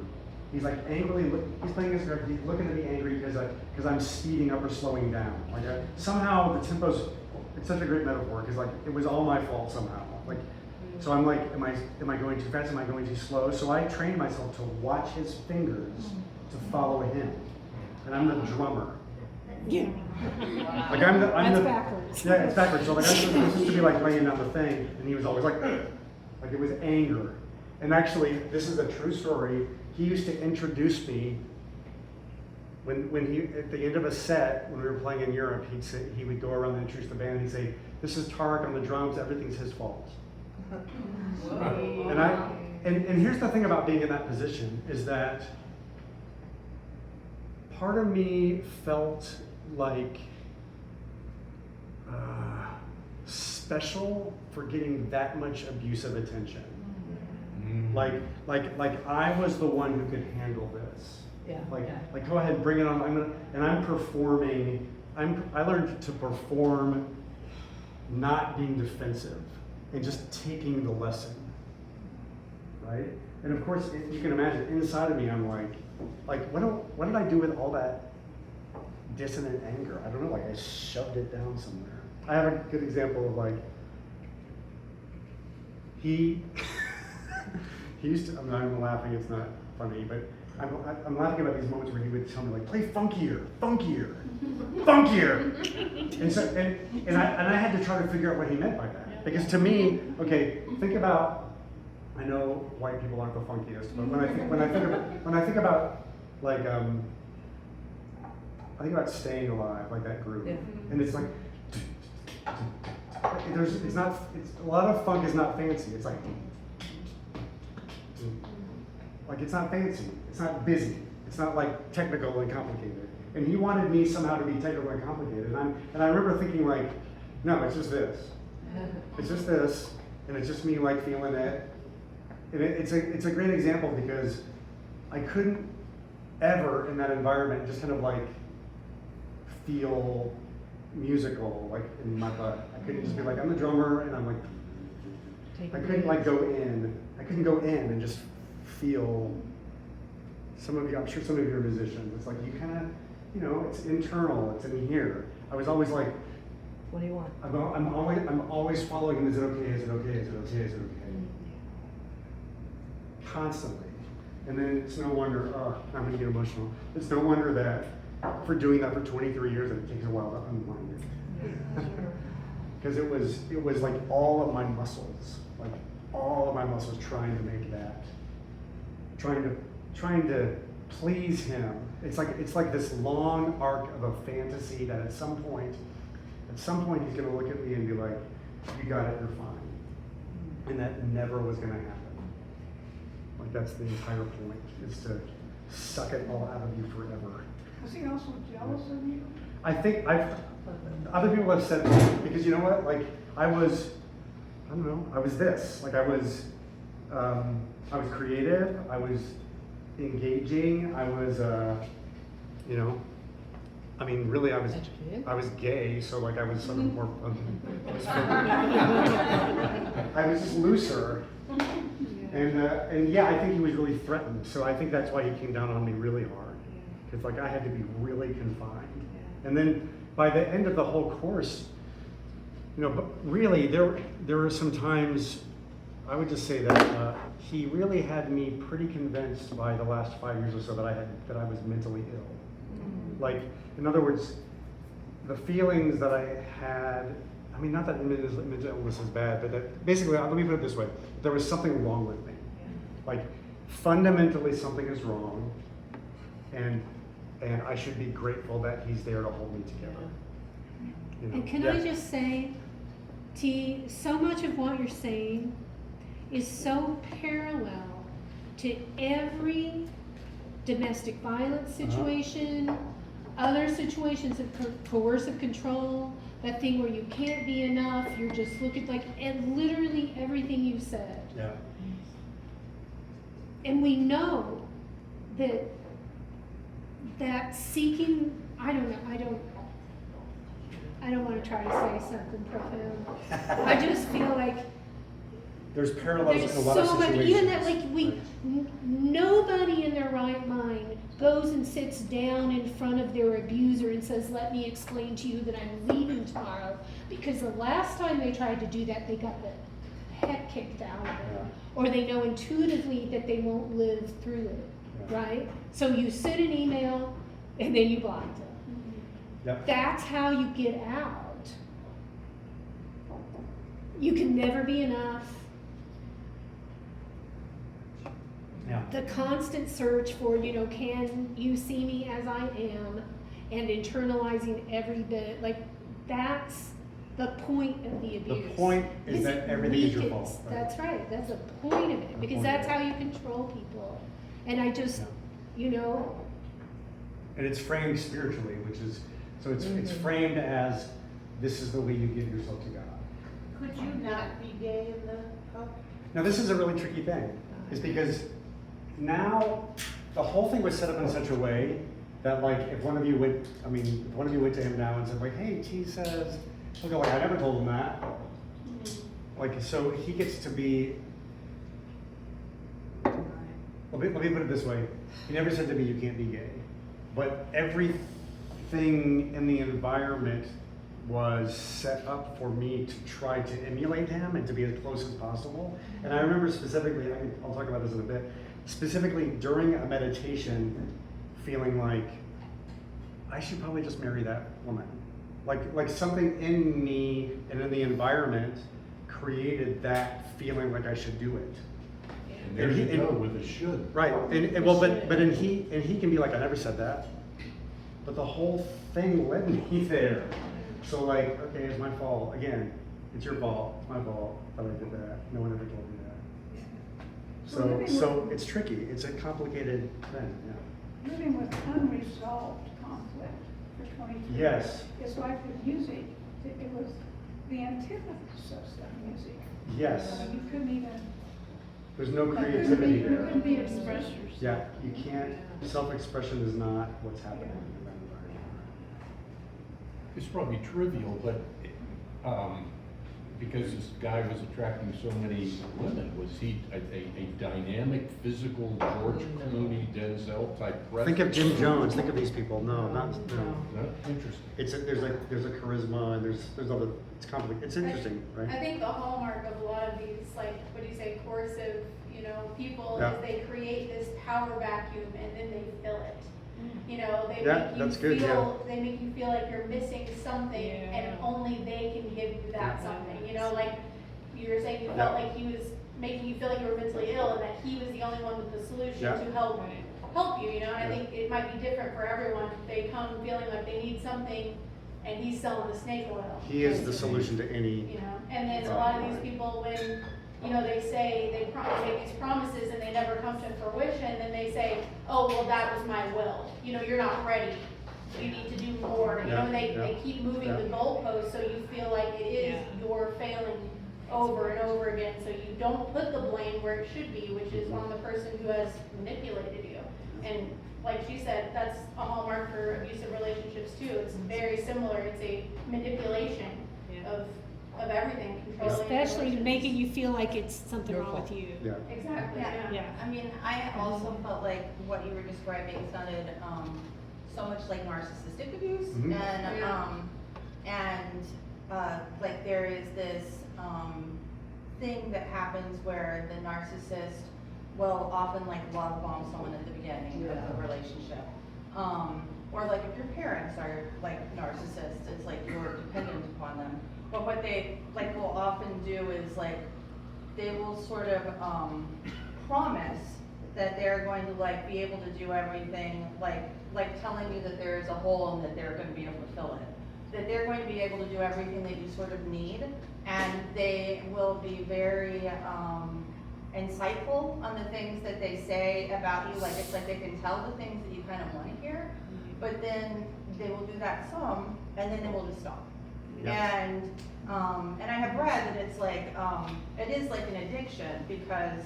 He's like he's playing his guitar, he's looking at me angry because I'm speeding up or slowing down. Like somehow the tempo's, it's such a great metaphor, because like it was all my fault somehow. Like, so I'm like, am I going too fast? Am I going too slow? So I trained myself to watch his fingers to follow him. And I'm the drummer. Yeah. Like That's backwards. Yeah, it's backwards. So like I'm supposed to be like laying down the thing, and he was always like it was anger. And actually, this is a true story. He used to introduce me when he, at the end of a set, when we were playing in Europe, he would go around and introduce the band, and he'd say, "This is Tarek on the drums. Everything's his fault." And here's the thing about being in that position is that part of me felt like special for getting that much abusive attention. Like I was the one who could handle this. Yeah. Like go ahead, bring it on. I'm performing. I learned to perform, not being defensive, and just taking the lesson. Right? And of course, you can imagine inside of me, I'm like, what did I do with all that dissonant anger? I don't know. Like I shoved it down somewhere. I have a good example of he used to. I'm laughing. It's not funny, but I'm laughing about these moments where he would tell me like, play funkier. And so and I had to try to figure out what he meant by that, because to me, okay, think about. I know white people aren't the funkiest, but when I think about like I think about Staying Alive, like that group, and it's like it's a lot of funk is not fancy. It's like it's not fancy. It's not busy. It's not like technical and complicated. And he wanted me somehow to be technical and complicated. And I remember thinking like, no, it's just this. It's just this, and it's just me like feeling it. And it's a great example because I couldn't ever in that environment just kind of like feel musical like in my butt. I couldn't just be like, I'm the drummer and I'm like, I couldn't like go in. I couldn't go in and just feel. Some of you, I'm sure some of you are musicians. It's like you kind of, it's internal. It's in here. I was always like, what do you want? I'm always following. Is it okay? Is it okay? Is it okay? Is it okay? Constantly. And then it's no wonder, I'm gonna get emotional. It's no wonder that for doing that for 23 years, it takes a while to unwind it. Because it was like all of my muscles trying to make that, trying to please him. It's like this long arc of a fantasy that at some point he's gonna look at me and be like, you got it, you're fine. And that never was gonna happen. Like that's the entire point, is to suck it all out of you forever. Was he also jealous of you? I think other people have said, because you know what, like I was this, like I was creative, I was engaging, I was, really I was gay, so like I was sort of more, I was just looser. And yeah, I think he was really threatened, so I think that's why he came down on me really hard. Because like I had to be really confined. And then by the end of the whole course, but really there were some times, I would just say that he really had me pretty convinced by the last 5 years or so that I was mentally ill. Like, in other words, the feelings that I had, not that mental illness is bad, but that basically, let me put it this way, there was something wrong with me. Like, fundamentally something is wrong, and I should be grateful that he's there to hold me together. And can I just say, T, so much of what you're saying is so parallel to every domestic violence situation, other situations of coercive control, that thing where you can't be enough, you're just looking and literally everything you said. Yeah. And we know that seeking, I don't want to try to say something profound. I just feel like there's parallels there's in a lot of so much, situations. even that nobody in their right mind goes and sits down in front of their abuser and says, let me explain to you that I'm leaving tomorrow, because the last time they tried to do that, they got the heck kicked out of them. Or they know intuitively that they won't live through it, right? So you send an email and then you block them. Yep. That's how you get out. You can never be enough. Yeah. The constant search for, can you see me as I am, and internalizing every bit, that's the point of the abuse. The point is that everything is your fault. Right? That's right, that's the point of it, because that's how you control people. And I just, And it's framed spiritually, which is, so it's framed as, this is the way you give yourself to God. Could you not be gay in the pub? Now this is a really tricky thing, is because now the whole thing was set up in such a way that if one of you went to him now and said hey, T says, he'll go I never told him that. So he gets to be, let me put it this way, he never said to me you can't be gay, but everything in the environment was set up for me to try to emulate him and to be as close as possible. And I remember specifically, I'll talk about this in a bit, specifically during a meditation, feeling like I should probably just marry that woman. Like something in me and in the environment created that feeling like I should do it. And there you go with a should. Right, and he can be like, I never said that, but the whole thing led me there. So okay, it's my fault. Again, it's your fault, it's my fault that I did that. No one ever told me that. So it's tricky. It's a complicated thing, yeah. Living with unresolved conflict for 22 years. Yes. It's like with music, it was the antithesis of stuff music. Yes. You couldn't even. There's no You creativity there. couldn't be express yourself. Yeah, you can't, self-expression is not what's happening in that environment. It's probably trivial, but because this guy was attracting so many women, was he a dynamic, physical George Clooney, Denzel type presence? Think of Jim Jones, think of these people. No. No? Interesting. There's a charisma and there's other, it's complicated, it's interesting, right? I think the hallmark of a lot of these, what do you say, coercive, people Yeah. is they create this power vacuum and then they fill it. You know, they Yeah, make you that's good, feel, they make you feel like you're missing something Yeah. and only they can give you that Yeah. something. You know, like you were saying, you Yeah. felt like he was making you feel like you were mentally ill and that he was the only one with the solution Yeah. to help you, you know, and I Yeah. think it might be different for everyone. They come feeling like they need something and he's selling the snake oil. He is the solution to any. You know, and then a lot of these people, when, you know, they say, they make these promises and they never come to fruition, then they say, oh, well, that was my will. You know, you're not ready. You need to do more. You know, and they keep moving the goalposts, so you feel like it is your failing over and over again. So you don't put the blame where it should be, which is on the person who has manipulated you. And like she said, that's a hallmark for abusive relationships too. It's very similar. It's a manipulation of everything, controlling. Especially making you feel like it's something wrong with you. Yeah. Exactly, yeah. Yeah. I mean, I also felt like what you were describing sounded so much like narcissistic abuse, Mhm. and like there is this thing that happens where the narcissist will often like love bomb someone at the beginning of the relationship, or like if your parents are like narcissists, it's like you're dependent upon them. But what they like will often do is like they will sort of promise that they're going to like be able to do everything, like telling you that there is a hole and that they're going to be able to fill it. That they're going to be able to do everything that you sort of need, and they will be very insightful on the things that they say about you. Like it's like they can tell the things that you kind of want to hear, but then they will do that some, and then they will just stop. Yeah. And I have read that it's like it is like an addiction because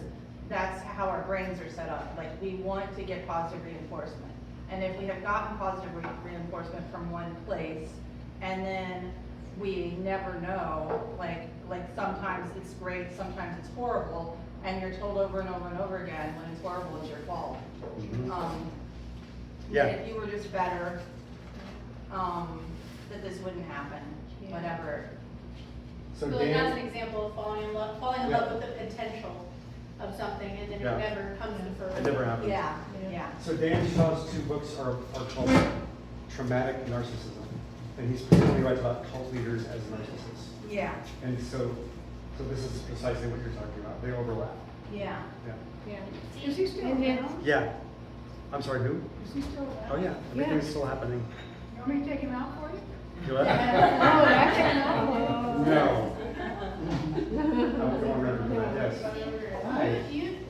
that's how our brains are set up. Like we want to get positive reinforcement, and if we have gotten positive reinforcement from one place, and then we never know, like sometimes it's great, sometimes it's horrible, and you're told over and over and over again when it's horrible, it's your fault. Mhm. That if you were just better, that this wouldn't happen, whatever. So So like that's an Dan, example of falling in love with the potential of something and then Yeah. it never comes to fruition. it never happens. Yeah. So Dan Shaw's two books are called Traumatic Narcissism, and he specifically writes about cult leaders as narcissists. Yeah, And so this is precisely what you're talking about. They overlap. yeah. Yeah. Is he still And then- around? Yeah. I'm sorry, who? Is he still around? Oh yeah, everything's still happening. You want me to take him out for you? Do what? Oh, that's No. I'm going right for that, yes. Hi.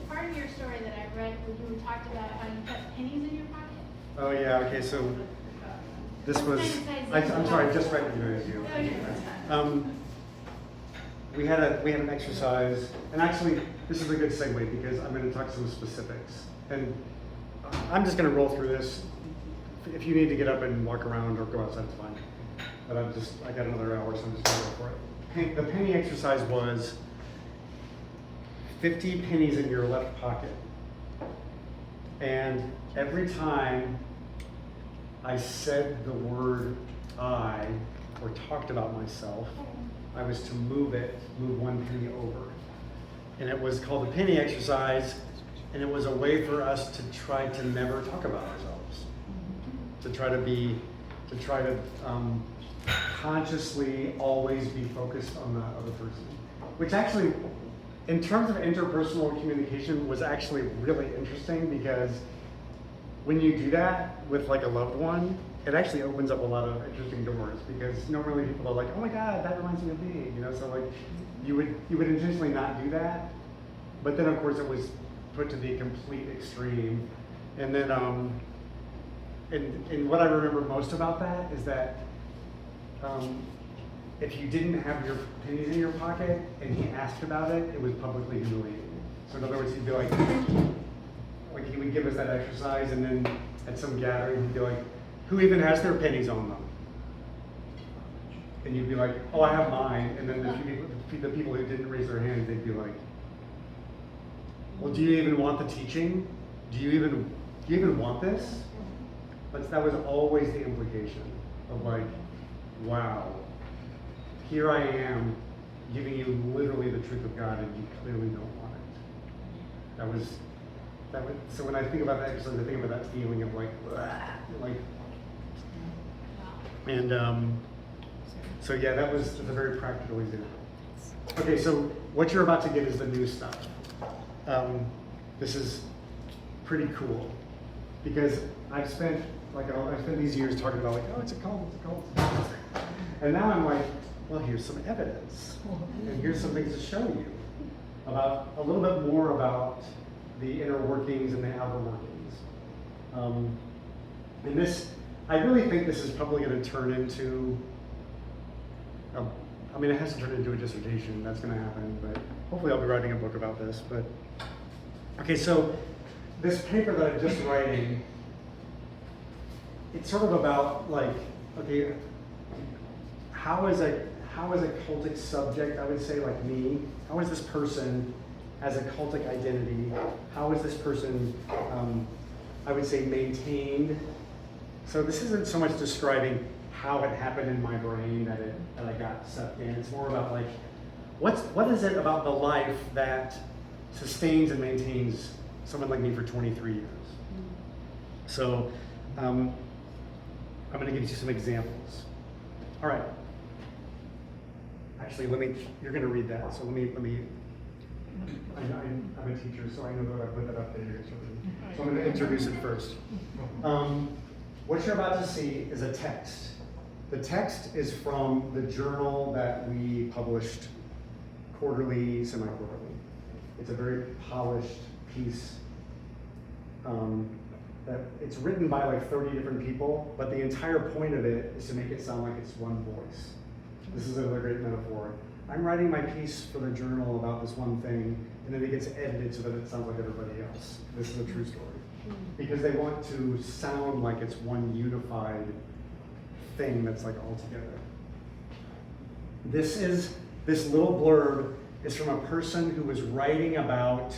Part of your story that I read, when you talked about how you put pennies in your pocket. Oh yeah, okay, so this was, I'm sorry, I just read what you guys do. We had an exercise, and actually, this is a good segue because I'm gonna talk some specifics. And I'm just gonna roll through this. If you need to get up and walk around or go outside, it's fine. But I got another hour, so I'm just gonna go for it. The penny exercise was 50 pennies in your left pocket. And every time I said the word I or talked about myself, I was to move one penny over. And it was called the penny exercise, and it was a way for us to try to never talk about ourselves. To try to consciously always be focused on the other person. Which actually, in terms of interpersonal communication, was actually really interesting because when you do that with like a loved one, it actually opens up a lot of interesting doors because normally people are like, oh my God, that reminds me of me, you know, so like you would intentionally not do that, but then of course it was put to the complete extreme. And then and what I remember most about that is that if you didn't have your pennies in your pocket and he asked about it, it was publicly humiliating. So in other words, he'd be like he would give us that exercise, and then at some gathering he'd be like, who even has their pennies on them? And you'd be like, oh, I have mine. And then the people who didn't raise their hands, they'd be like, well, do you even want the teaching? Do you even want this? But that was always the implication of like, wow, here I am giving you literally the truth of God, and you clearly don't want it. So when I think about that exercise, I think about that feeling of like, and so yeah, that's a very practical example. Okay, so what you're about to get is the new stuff. This is pretty cool because I've spent these years talking about like, oh, it's a cult, and now I'm like, well, here's some evidence, and here's some things to show you about a little bit more about the inner workings and the outer workings. And this, I really think this is probably going to turn into, it has to turn into a dissertation. That's going to happen, but hopefully I'll be writing a book about this. But okay, so this paper that I'm just writing, it's sort of about like, okay, how is a cultic subject, I would say, like me, how is this person as a cultic identity, how is this person, I would say, maintained? So this isn't so much describing how it happened in my brain that I got sucked in. It's more about like, what is it about the life that sustains and maintains someone like me for 23 years? So I'm going to give you some examples. All right. Actually, you're going to read that. So let me. I'm a teacher, so I know that I put that up there. So I'm going to introduce it first. What you're about to see is a text. The text is from the journal that we published quarterly, semi-quarterly. It's a very polished piece. That it's written by like 30 different people, but the entire point of it is to make it sound like it's one voice. This is another great metaphor. I'm writing my piece for the journal about this one thing, and then it gets edited so that it sounds like everybody else. This is a true story. Because they want to sound like it's one unified thing that's like all together. This little blurb is from a person who was writing about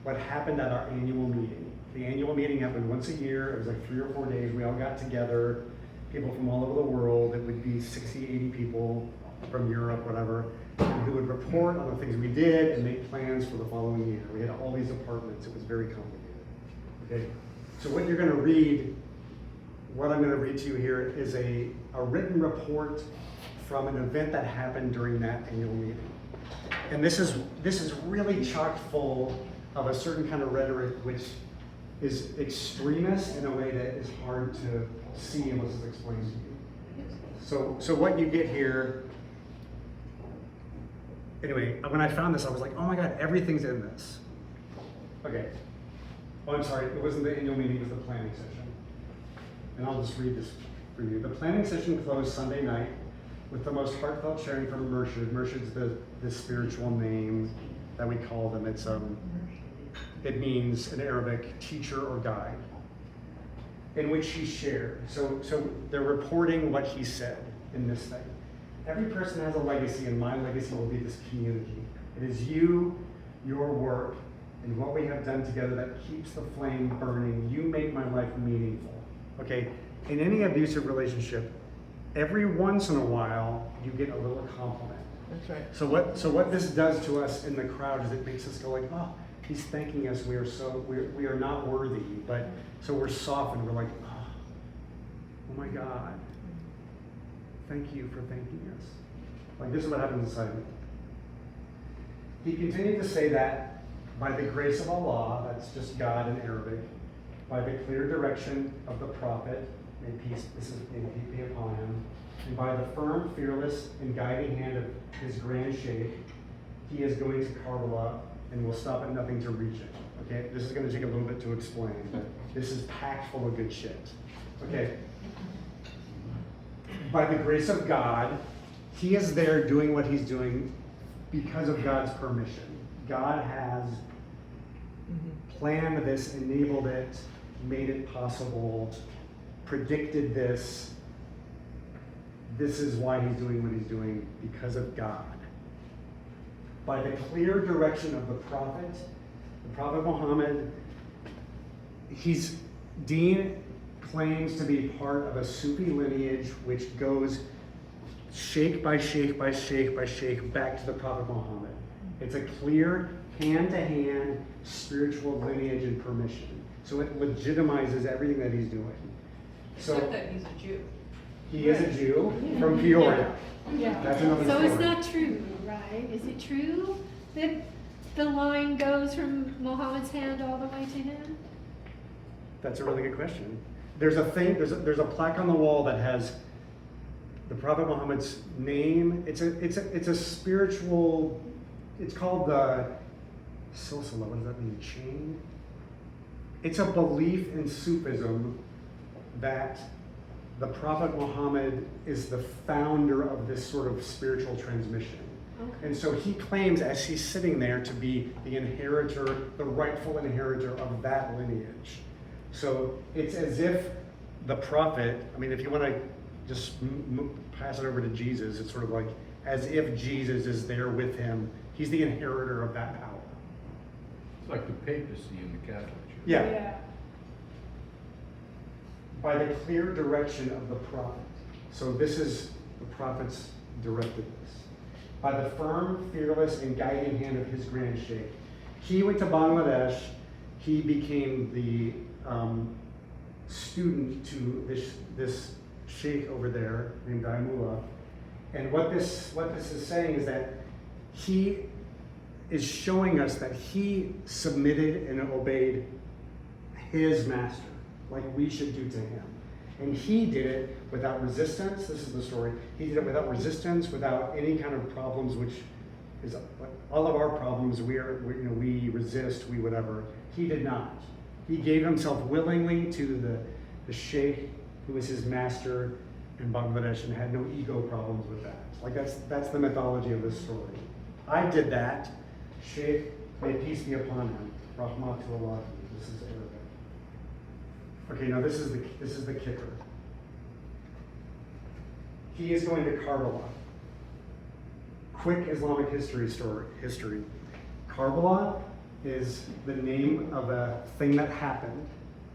what happened at our annual meeting. The annual meeting happened once a year. It was like 3 or 4 days. We all got together, people from all over the world. It would be 60, 80 people from Europe, whatever, and who would report on the things we did and make plans for the following year. We had all these apartments. It was very complicated. Okay, so what you're going to read, what I'm going to read to you here is a written report from an event that happened during that annual meeting. And this is really chock full of a certain kind of rhetoric which is extremist in a way that is hard to see unless it's explained to you. So what you get here, anyway, when I found this, I was like, oh my God, everything's in this. Okay. Oh, I'm sorry, it wasn't the annual meeting, it was the planning session. And I'll just read this for you. The planning session closed Sunday night with the most heartfelt sharing from Murshid. Murshid's the spiritual name that we call them. It means in Arabic, teacher or guide, in which he shared. So they're reporting what he said in this thing. Every person has a legacy, and my legacy will be this community. It is you, your work, and what we have done together that keeps the flame burning. You make my life meaningful. Okay, in any abusive relationship, every once in a while, you get a little compliment. That's right. So what this does to us in the crowd is it makes us go like, oh, he's thanking us. We are not worthy, but so we're softened. We're like, oh my God, thank you for thanking us. Like this is what happens inside me. He continued to say that by the grace of Allah, that's just God in Arabic, by the clear direction of the Prophet, may peace be upon him, and by the firm, fearless, and guiding hand of his grand sheikh, he is going to Karbala and will stop at nothing to reach it. Okay, this is going to take a little bit to explain, but this is packed full of good shit. Okay. By the grace of God, he is there doing what he's doing because of God's permission. God has planned this, enabled it, made it possible, predicted this. This is why he's doing what he's doing, because of God. By the clear direction of the Prophet Muhammad, Dean claims to be part of a Sufi lineage which goes sheikh by sheikh by sheikh by sheikh back to the Prophet Muhammad. It's a clear hand-to-hand spiritual lineage and permission. So it legitimizes everything that he's doing. So Except that he's a Jew. he is a Jew from Peoria. Yeah. That's another So story. it's not true, right? Is it true that the line goes from Muhammad's hand all the way to him? That's a really good question. There's a plaque on the wall that has the Prophet Muhammad's name. It's a spiritual. It's called the silsila. What does that mean? Chain. It's a belief in Sufism that the Prophet Muhammad is the founder of this sort of spiritual transmission. Okay. And so he claims, as he's sitting there, to be the inheritor, the rightful inheritor of that lineage. So it's as if the prophet, I mean, if you want to just pass it over to Jesus, it's sort of like as if Jesus is there with him. He's the inheritor of that power. It's like the papacy in the Catholic Church. Yeah. By the clear direction of the prophet. So this is the prophet's directed this. By the firm, fearless, and guiding hand of his grand sheikh. He went to Bangladesh. He became the student to this sheikh over there named Daimullah. And what this is saying is that he is showing us that he submitted and obeyed his master, like we should do to him. And he did it without resistance. This is the story. He did it without resistance, without any kind of problems, which is all of our problems. We resist, we whatever. He did not. He gave himself willingly to the sheikh, who was his master in Bangladesh, and had no ego problems with that. Like that's the mythology of this story. I did that. Sheikh, may peace be upon him. Rahmatullah. This is Arabic. Okay, now this is the kicker. He is going to Karbala. Quick Islamic history. Karbala is the name of a thing that happened.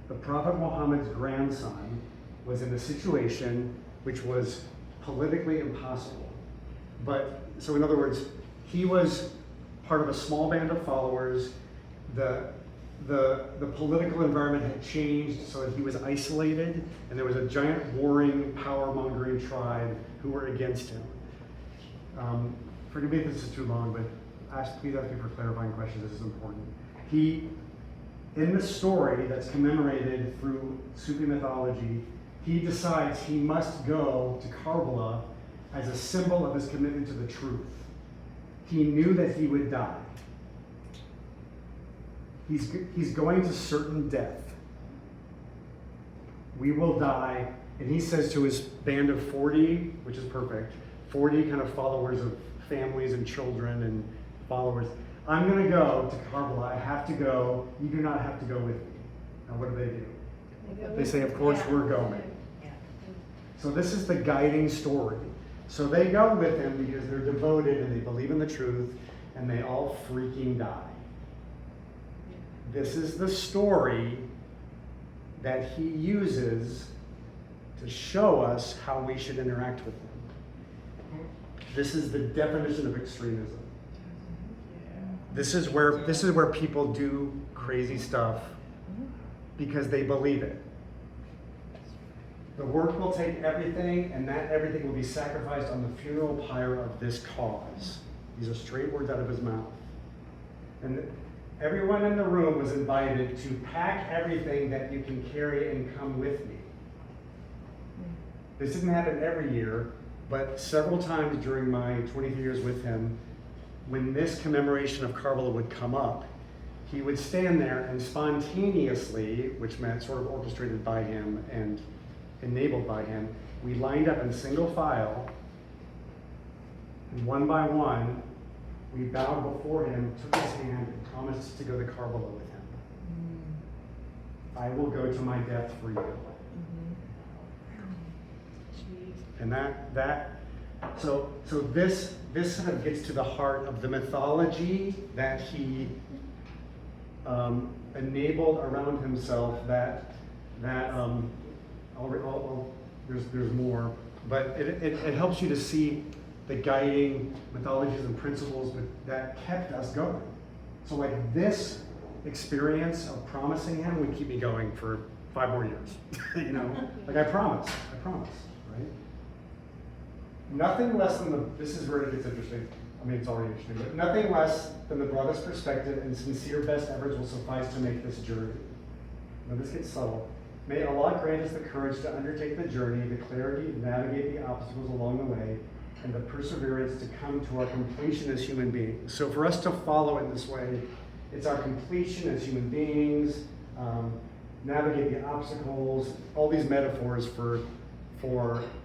The Prophet Muhammad's grandson was in a situation which was politically impossible. But, so in other words, he was part of a small band of followers. The political environment had changed so that he was isolated, and there was a giant warring, power-mongering tribe who were against him. Forgive me if this is too long, but please ask me for clarifying questions. This is important. In the story that's commemorated through Sufi mythology, he decides he must go to Karbala as a symbol of his commitment to the truth. He knew that he would die. He's going to certain death. We will die. And he says to his band of 40, which is perfect, 40 kind of followers of families and children and followers, I'm going to go to Karbala. I have to go. You do not have to go with me. Now, what do? They say, of course, we're going. So this is the guiding story. So they go with him because they're devoted and they believe in the truth, and they all freaking die. This is the story that he uses to show us how we should interact with him. This is the definition of extremism. This is where people do crazy stuff because they believe it. The work will take everything, and that everything will be sacrificed on the funeral pyre of this cause. These are straight words out of his mouth. And everyone in the room was invited to pack everything that you can carry and come with me. This didn't happen every year, but several times during my 23 years with him, when this commemoration of Karbala would come up, he would stand there and spontaneously, which meant sort of orchestrated by him and enabled by him, we lined up in single file, and one by one, we bowed before him, took his hand, and promised to go to Karbala with him. I will go to my death for you. And so this sort of gets to the heart of the mythology that he enabled around himself. There's more, but it helps you to see the guiding mythologies and principles that kept us going. So like this experience of promising him would keep me going for 5 more years. You know, like I promise, right? Nothing less than this is where it gets interesting. I mean, it's already interesting, but nothing less than the broadest perspective and sincere best efforts will suffice to make this journey. Now this gets subtle. May Allah grant us the courage to undertake the journey, the clarity to navigate the obstacles along the way, and the perseverance to come to our completion as human beings. So for us to follow it this way, it's our completion as human beings, navigate the obstacles, all these metaphors for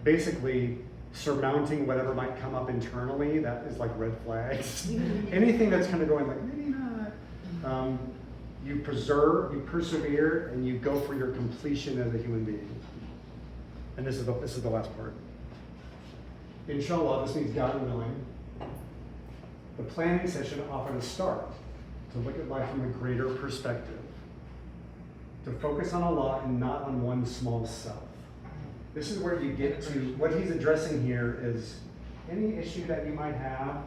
basically surmounting whatever might come up internally that is like red flags. Anything that's kind of going like, maybe not. You persevere, and you go for your completion as a human being. And this is the last part. Inshallah, this means God willing. The planning session offered a start to look at life from a greater perspective, to focus on Allah and not on one small self. This is where you get to, what he's addressing here is any issue that you might have,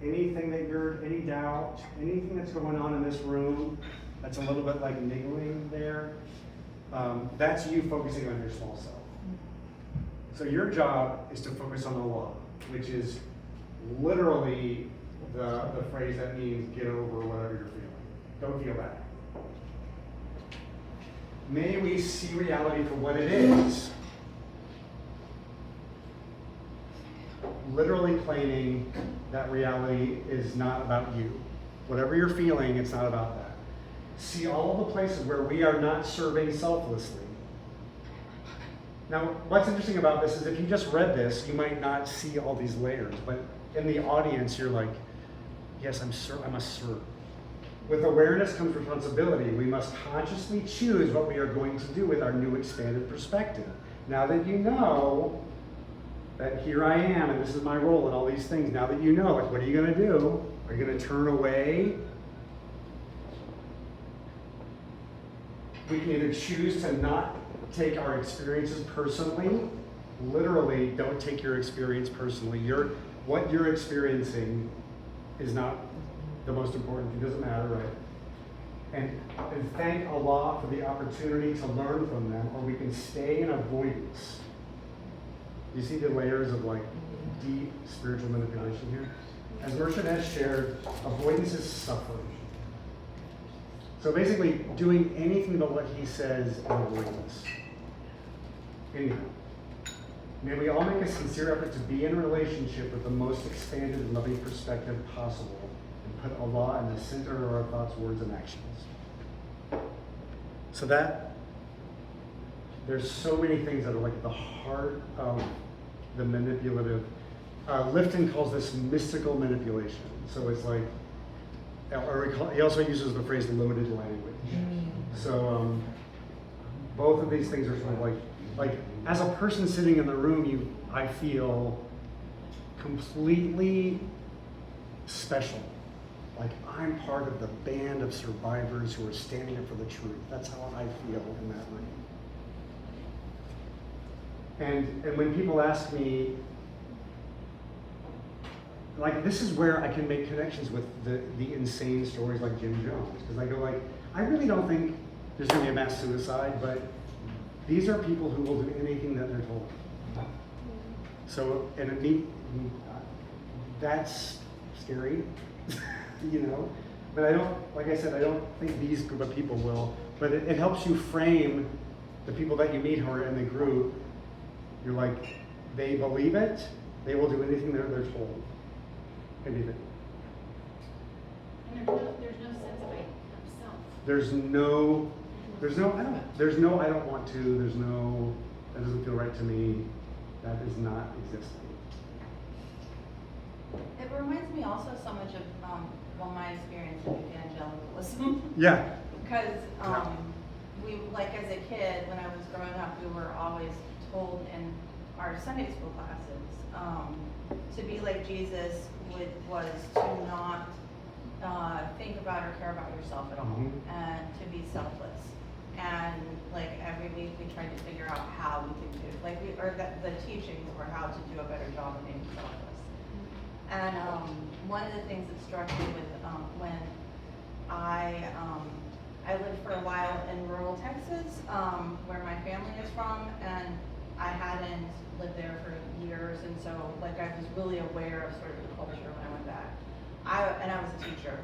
anything that any doubt, anything that's going on in this room that's a little bit like niggling there, that's you focusing on your small self. So your job is to focus on Allah, which is literally the phrase that means get over whatever you're feeling. Don't feel that. May we see reality for what it is. Literally claiming that reality is not about you. Whatever you're feeling, it's not about that. See all the places where we are not serving selflessly. Now, what's interesting about this is if you just read this, you might not see all these layers, but in the audience, you're like, yes, I must serve. With awareness comes responsibility. We must consciously choose what we are going to do with our new expanded perspective. Now that you know that here I am and this is my role and all these things, now that you know, like, what are you going to do? Are you going to turn away? We can either choose to not take our experiences personally. Literally, don't take your experience personally. What you're experiencing is not the most important thing. It doesn't matter, right? And thank Allah for the opportunity to learn from them, or we can stay in avoidance. You see the layers of like deep spiritual manipulation here? As Murshid has shared, avoidance is suffering. So basically, doing anything but what he says in avoidance. Anyhow, may we all make a sincere effort to be in a relationship with the most expanded and loving perspective possible, and put Allah in the center of our thoughts, words, and actions. So there's so many things that are like the heart of the manipulative. Lifton calls this mystical manipulation. So it's like, he also uses the phrase loaded language. So both of these things are sort of like as a person sitting in the room, I feel completely special. Like I'm part of the band of survivors who are standing up for the truth. That's how I feel in that room. And when people ask me, like, this is where I can make connections with the insane stories like Jim Jones, because I go like, I really don't think there's going to be a mass suicide, but these are people who will do anything that they're told. So, that's scary, you know. But I don't, like I said, I don't think these group of people will. But it helps you frame the people that you meet who are in the group. You're like, they believe it. They will do anything they're told. Anything. And there's no sense of self. There's no, I don't want to, that doesn't feel right to me, that is not existing. It reminds me also so much of, my experience with evangelicalism. Yeah. Because, we, like as a kid, when I was growing up, we were always told in our Sunday school classes, to be like Jesus was to not think about or care about yourself at all, and to be selfless. And like every week we tried to figure out how we could do, the teachings were how to do a better job of being selfless. And one of the things that struck me with when I lived for a while in rural Texas, where my family is from, and I hadn't lived there for years, and so like I was really aware of sort of the culture when I went back. And I was a teacher.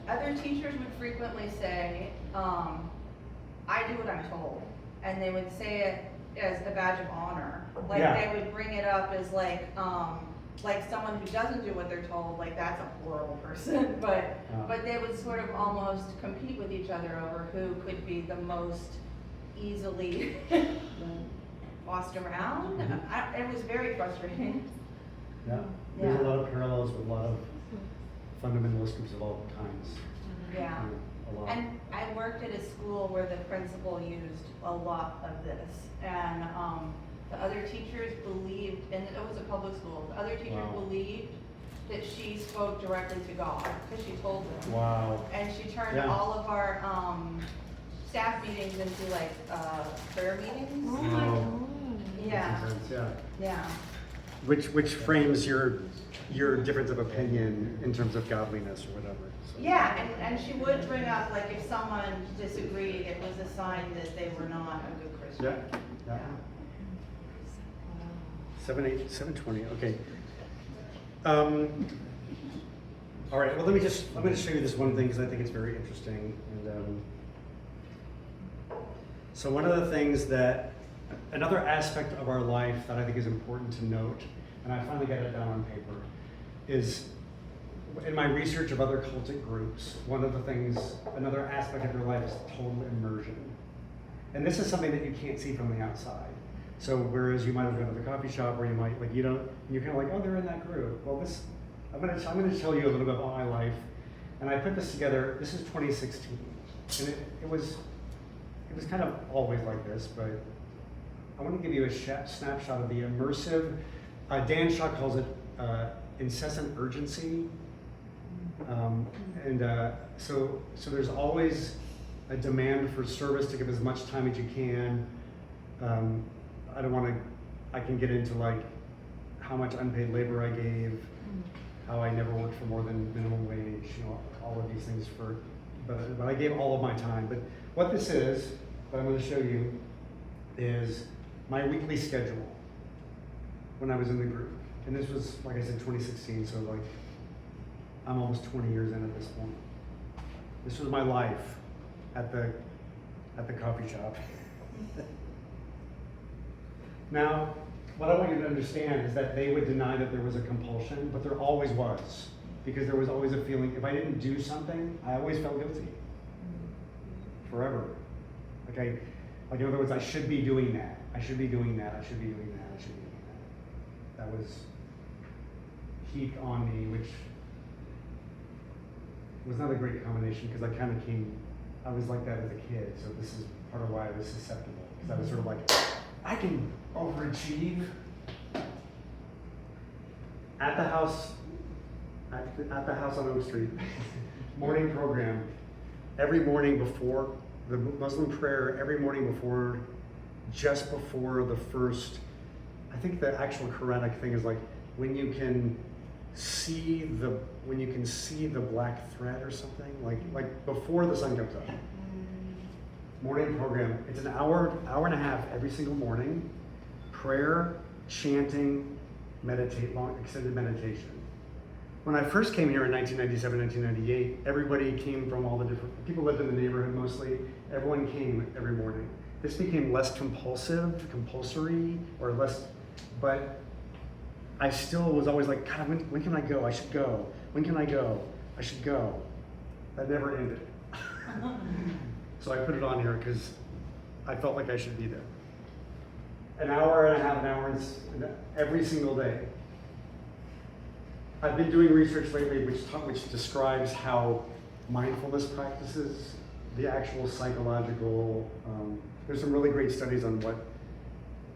Other teachers would frequently say, I do what I'm told, and they would say it as a badge of honor. Like Yeah. they would bring it up as like someone who doesn't do what they're told, like that's a horrible person. But they would sort of almost compete with each other over who could be the most easily bossed around. It was very frustrating. Yeah, there's a Yeah. lot of parallels with a lot of fundamentalist groups of all kinds. Yeah. A lot. And I worked at a school where the principal used a lot of this, and the other teachers believed, and it was a public school, the other teachers Wow. believed that she spoke directly to God, because she told them. Wow. And she turned Yeah. all of our staff meetings into like prayer meetings. Oh my Wow. God. Yeah, Makes sense, yeah. yeah. Which frames your difference of opinion in terms of godliness or whatever. So. Yeah, and she would bring up, like, if someone disagreed, it was a sign that they were not a good Christian. Yeah, yeah. 7:20, okay. All right, well, I'm going to show you this one thing because I think it's very interesting. And so one of the things another aspect of our life that I think is important to note, and I finally got it down on paper, is in my research of other cultic groups, another aspect of your life is total immersion. And this is something that you can't see from the outside. So whereas you might have gone to the coffee shop, or you might, like, you're kind of like, oh, they're in that group. Well, I'm going to tell you a little bit about my life. And I put this together, this is 2016. And it was kind of always like this, but I want to give you a snapshot of the immersive, Dan Shaw calls it incessant urgency. So there's always a demand for service to give as much time as you can. I can get into like how much unpaid labor I gave, how I never worked for more than minimum wage, all of these things but I gave all of my time. But what this is, what I'm going to show you, is my weekly schedule when I was in the group. And this was, like I said, 2016, so like I'm almost 20 years in at this point. This was my life at the coffee shop. Now, what I want you to understand is that they would deny that there was a compulsion, but there always was. Because there was always a feeling, if I didn't do something, I always felt guilty. Forever. Like in other words, I should be doing that. I should be doing that. I should be doing that. I should be doing that. That was heaped on me, which was not a great combination because I was like that as a kid. So this is part of why I was susceptible. Because I was sort of like, I can overachieve. At the house on Oak Street, morning program, every morning before the Muslim prayer, every morning just before the first, I think the actual Quranic thing is like when you can see the black thread or something, like before the sun comes up. Morning program. It's an hour and a half every single morning. Prayer, chanting, extended meditation. When I first came here in 1997, 1998, everybody came from all the different, people lived in the neighborhood mostly. Everyone came every morning. This became less compulsory, or less, but I still was always like, God, when can I go? I should go. When can I go? I should go. That never ended. So I put it on here because I felt like I should be there. An hour and a half, every single day. I've been doing research lately which describes how mindfulness practices, the actual psychological, there's some really great studies on what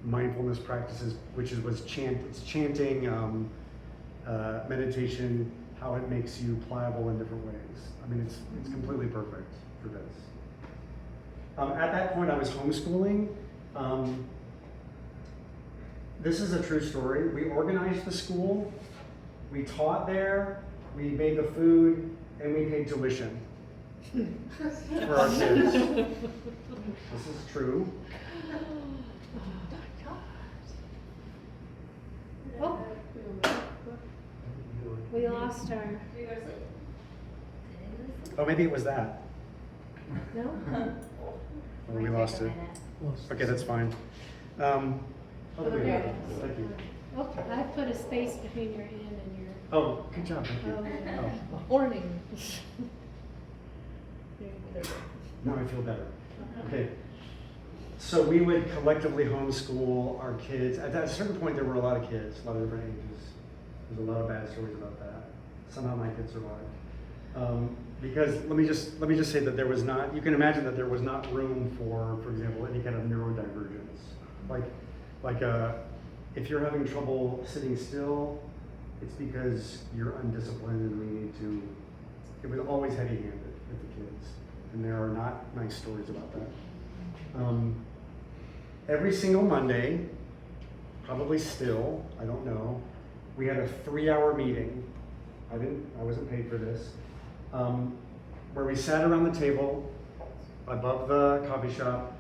mindfulness practices, it's chanting, meditation, how it makes you pliable in different ways. I mean, it's completely perfect for this. At that point, I was homeschooling. This is a true story. We organized the school, we taught there, we made the food, and we paid tuition. for our kids. This is true. Oh, we lost our, Oh, maybe it was that. no? Or we lost it. Okay, that's fine. Oh, there we go. Thank you. Oh, I put a space between your N and your, Oh, good job, thank you. oh, yeah. Oh. Warning. There you go. Now I feel better. Okay. So we would collectively homeschool our kids. At a certain point, there were a lot of kids, a lot of different ages. There's a lot of bad stories about that. Somehow my kids survived. Because let me just say that there was not, you can imagine that there was not room for example, any kind of neurodivergence. Like if you're having trouble sitting still, it's because you're undisciplined and we need to, it was always heavy-handed with the kids. And there are not nice stories about that. Every single Monday, probably still, I don't know, we had a 3-hour meeting. I wasn't paid for this. Where we sat around the table above the coffee shop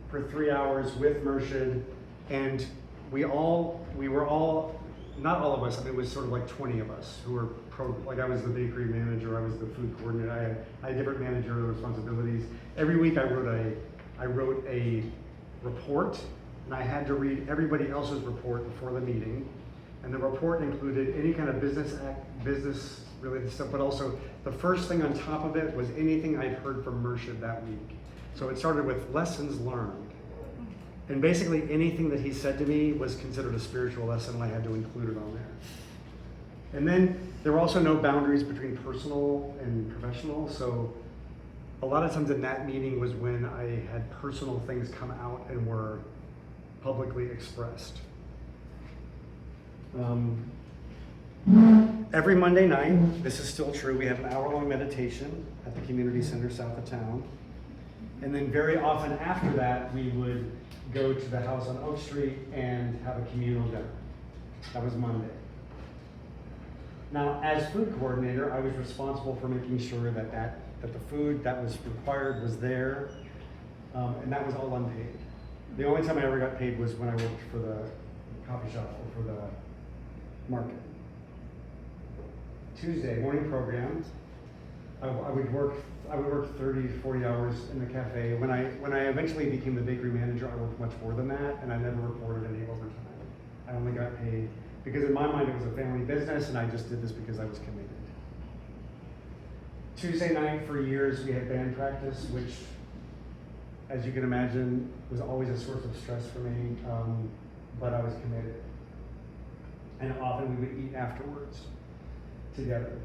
for 3 hours with Murshid, and we were all, not all of us, I mean, it was sort of like 20 of us who were like I was the bakery manager, I was the food coordinator, I had different managerial responsibilities. Every week I wrote a report, and I had to read everybody else's report before the meeting. And the report included any kind of business related stuff, but also the first thing on top of it was anything I'd heard from Murshid that week. So it started with lessons learned. And basically anything that he said to me was considered a spiritual lesson, and I had to include it on there. And then there were also no boundaries between personal and professional. So a lot of times in that meeting was when I had personal things come out and were publicly expressed. Every Monday night, this is still true, we have an hour-long meditation at the community center south of town. And then very often after that, we would go to the house on Oak Street and have a communal dinner. That was Monday. Now, as food coordinator, I was responsible for making sure that the food that was required was there, and that was all unpaid. The only time I ever got paid was when I worked for the coffee shop or for the market. Tuesday, morning program. I would work 30, 40 hours in the cafe. When I eventually became the bakery manager, I worked much more than that, and I never reported any overtime. I only got paid because in my mind it was a family business, and I just did this because I was committed. Tuesday night for years we had band practice, which, as you can imagine, was always a source of stress for me, but I was committed. And often we would eat afterwards together.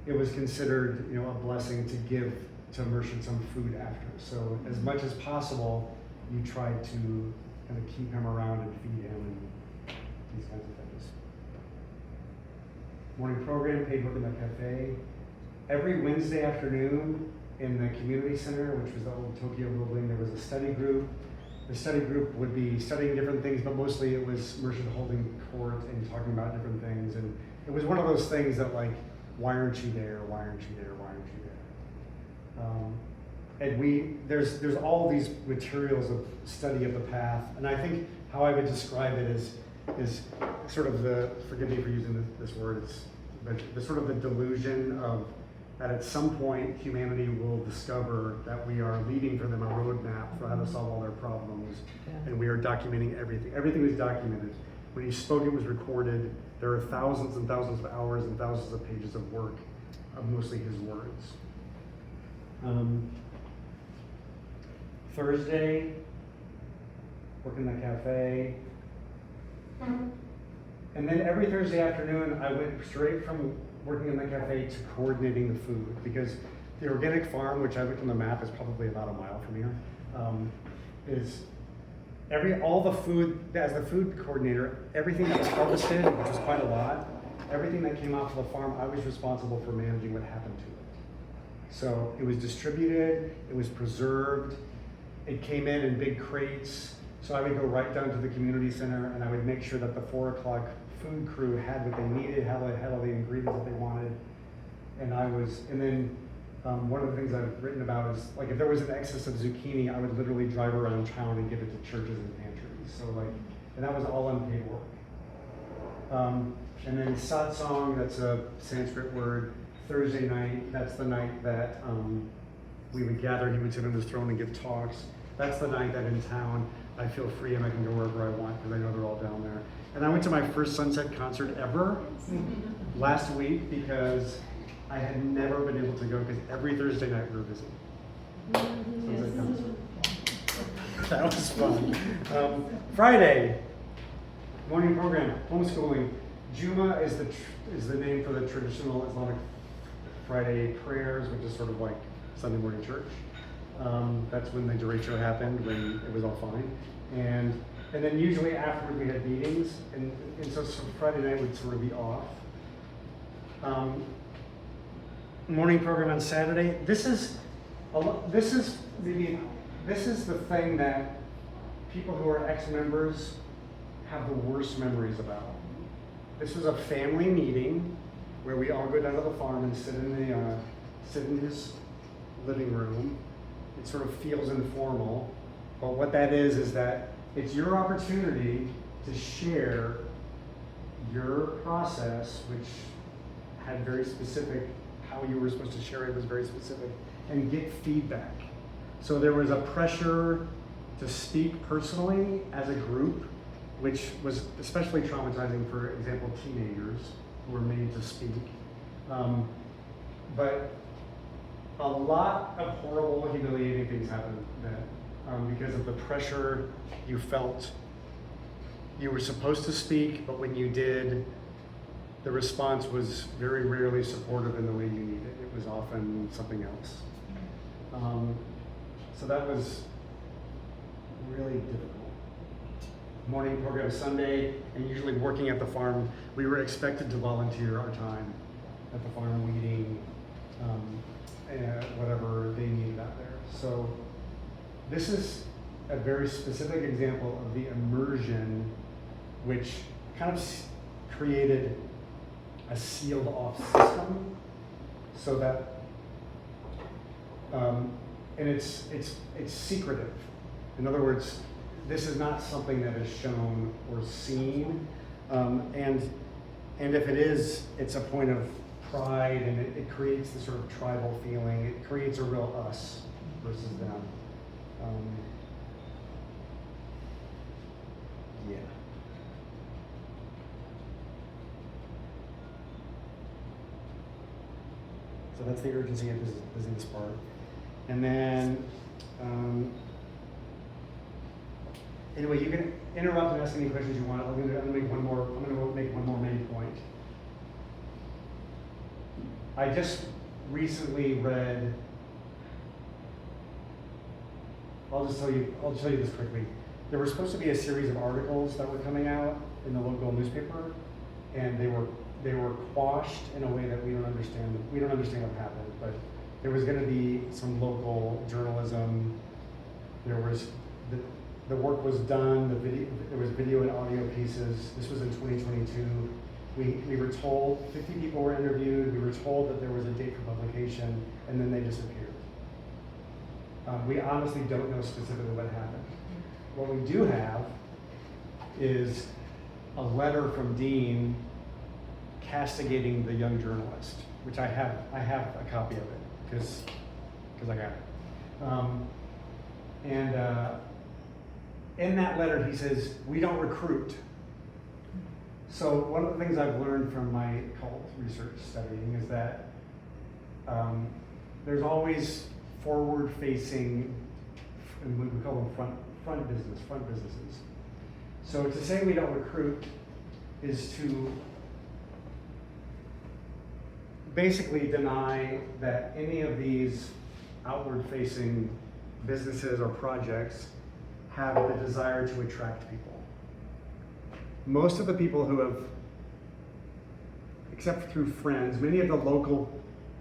It was considered, a blessing to give to Murshid some food after. So as much as possible, you tried to kind of keep him around and feed him and these kinds of things. Morning program, paid work in the cafe. Every Wednesday afternoon in the community center, which was the old Tokyo building, there was a study group. The study group would be studying different things, but mostly it was Murshid holding court and talking about different things. And it was one of those things that, like, why aren't you there? Why aren't you there? Why aren't you there? And there's all these materials of study of the path. And I think how I would describe it is sort of forgive me for using this word, but the sort of the delusion of that at some point humanity will discover that we are leaving for them a roadmap for how to solve all their problems, and we are documenting everything. Everything is documented. When he spoke, it was recorded. There are thousands and thousands of hours and thousands of pages of work, of mostly his words. Thursday, work in the cafe. And then every Thursday afternoon, I went straight from working in the cafe to coordinating the food, because the organic farm, which I looked on the map, is probably about a mile from here, is all the food, as the food coordinator, everything that was harvested, which was quite a lot, everything that came off of the farm, I was responsible for managing what happened to it. So it was distributed, it was preserved, it came in big crates. So I would go right down to the community center, and I would make sure that the 4 o'clock food crew had what they needed, had all the ingredients that they wanted. And then One of the things I've written about is, like, if there was an excess of zucchini, I would literally drive around town and give it to churches and pantries. So, like, and that was all unpaid work. And then satsang, that's a Sanskrit word. Thursday night, that's the night that we would gather. He would sit on his throne and give talks. That's the night that in town I feel free and I can go wherever I want because I know they're all down there. And I went to my first Sunset concert ever last week because I had never been able to go because every Thursday night we were busy. Sunset concert. That was fun. Friday, morning program, homeschooling. Juma is the name for the traditional Islamic Friday prayers, which is sort of like Sunday morning church. That's when the derecho happened, when it was all fine. And then usually afterward we had meetings, and so Friday night would sort of be off. Morning program on Saturday. This is the thing that people who are ex-members have the worst memories about. This was a family meeting where we all go down to the farm and sit in his living room. It sort of feels informal, but what that is that it's your opportunity to share your process, which had very specific, how you were supposed to share it was very specific, and get feedback. So there was a pressure to speak personally as a group, which was especially traumatizing, for example, teenagers who were made to speak. But a lot of horrible, humiliating things happened then because of the pressure you felt. You were supposed to speak, but when you did, the response was very rarely supportive in the way you needed. It was often something else. So that was really difficult. Morning program Sunday, and usually working at the farm, we were expected to volunteer our time at the farm, weeding, whatever they needed out there. So this is a very specific example of the immersion, which kind of created a sealed off system, so that, and it's secretive. In other words, this is not something that is shown or seen, and if it is, it's a point of pride, and it creates this sort of tribal feeling. It creates a real us versus them. Yeah. So that's the urgency of this part. And then, anyway, you can interrupt and ask any questions you want. I'm gonna make one more main point. I just recently read, I'll tell you this quickly. There was supposed to be a series of articles that were coming out in the local newspaper, and they were quashed in a way that we don't understand. We don't understand what happened, but there was going to be some local journalism. There was the work was done. There was video and audio pieces. This was in 2022. We were told 50 people were interviewed. We were told that there was a date for publication, and then they disappeared. We honestly don't know specifically what happened. What we do have is a letter from Dean castigating the young journalist, which I have a copy of it because I got it. In that letter he says, we don't recruit. So one of the things I've learned from my cult research studying is that there's always forward-facing, and we call them front businesses. So to say we don't recruit is to basically deny that any of these outward-facing businesses or projects have the desire to attract people. Most of the people who have, except through friends, many of the local,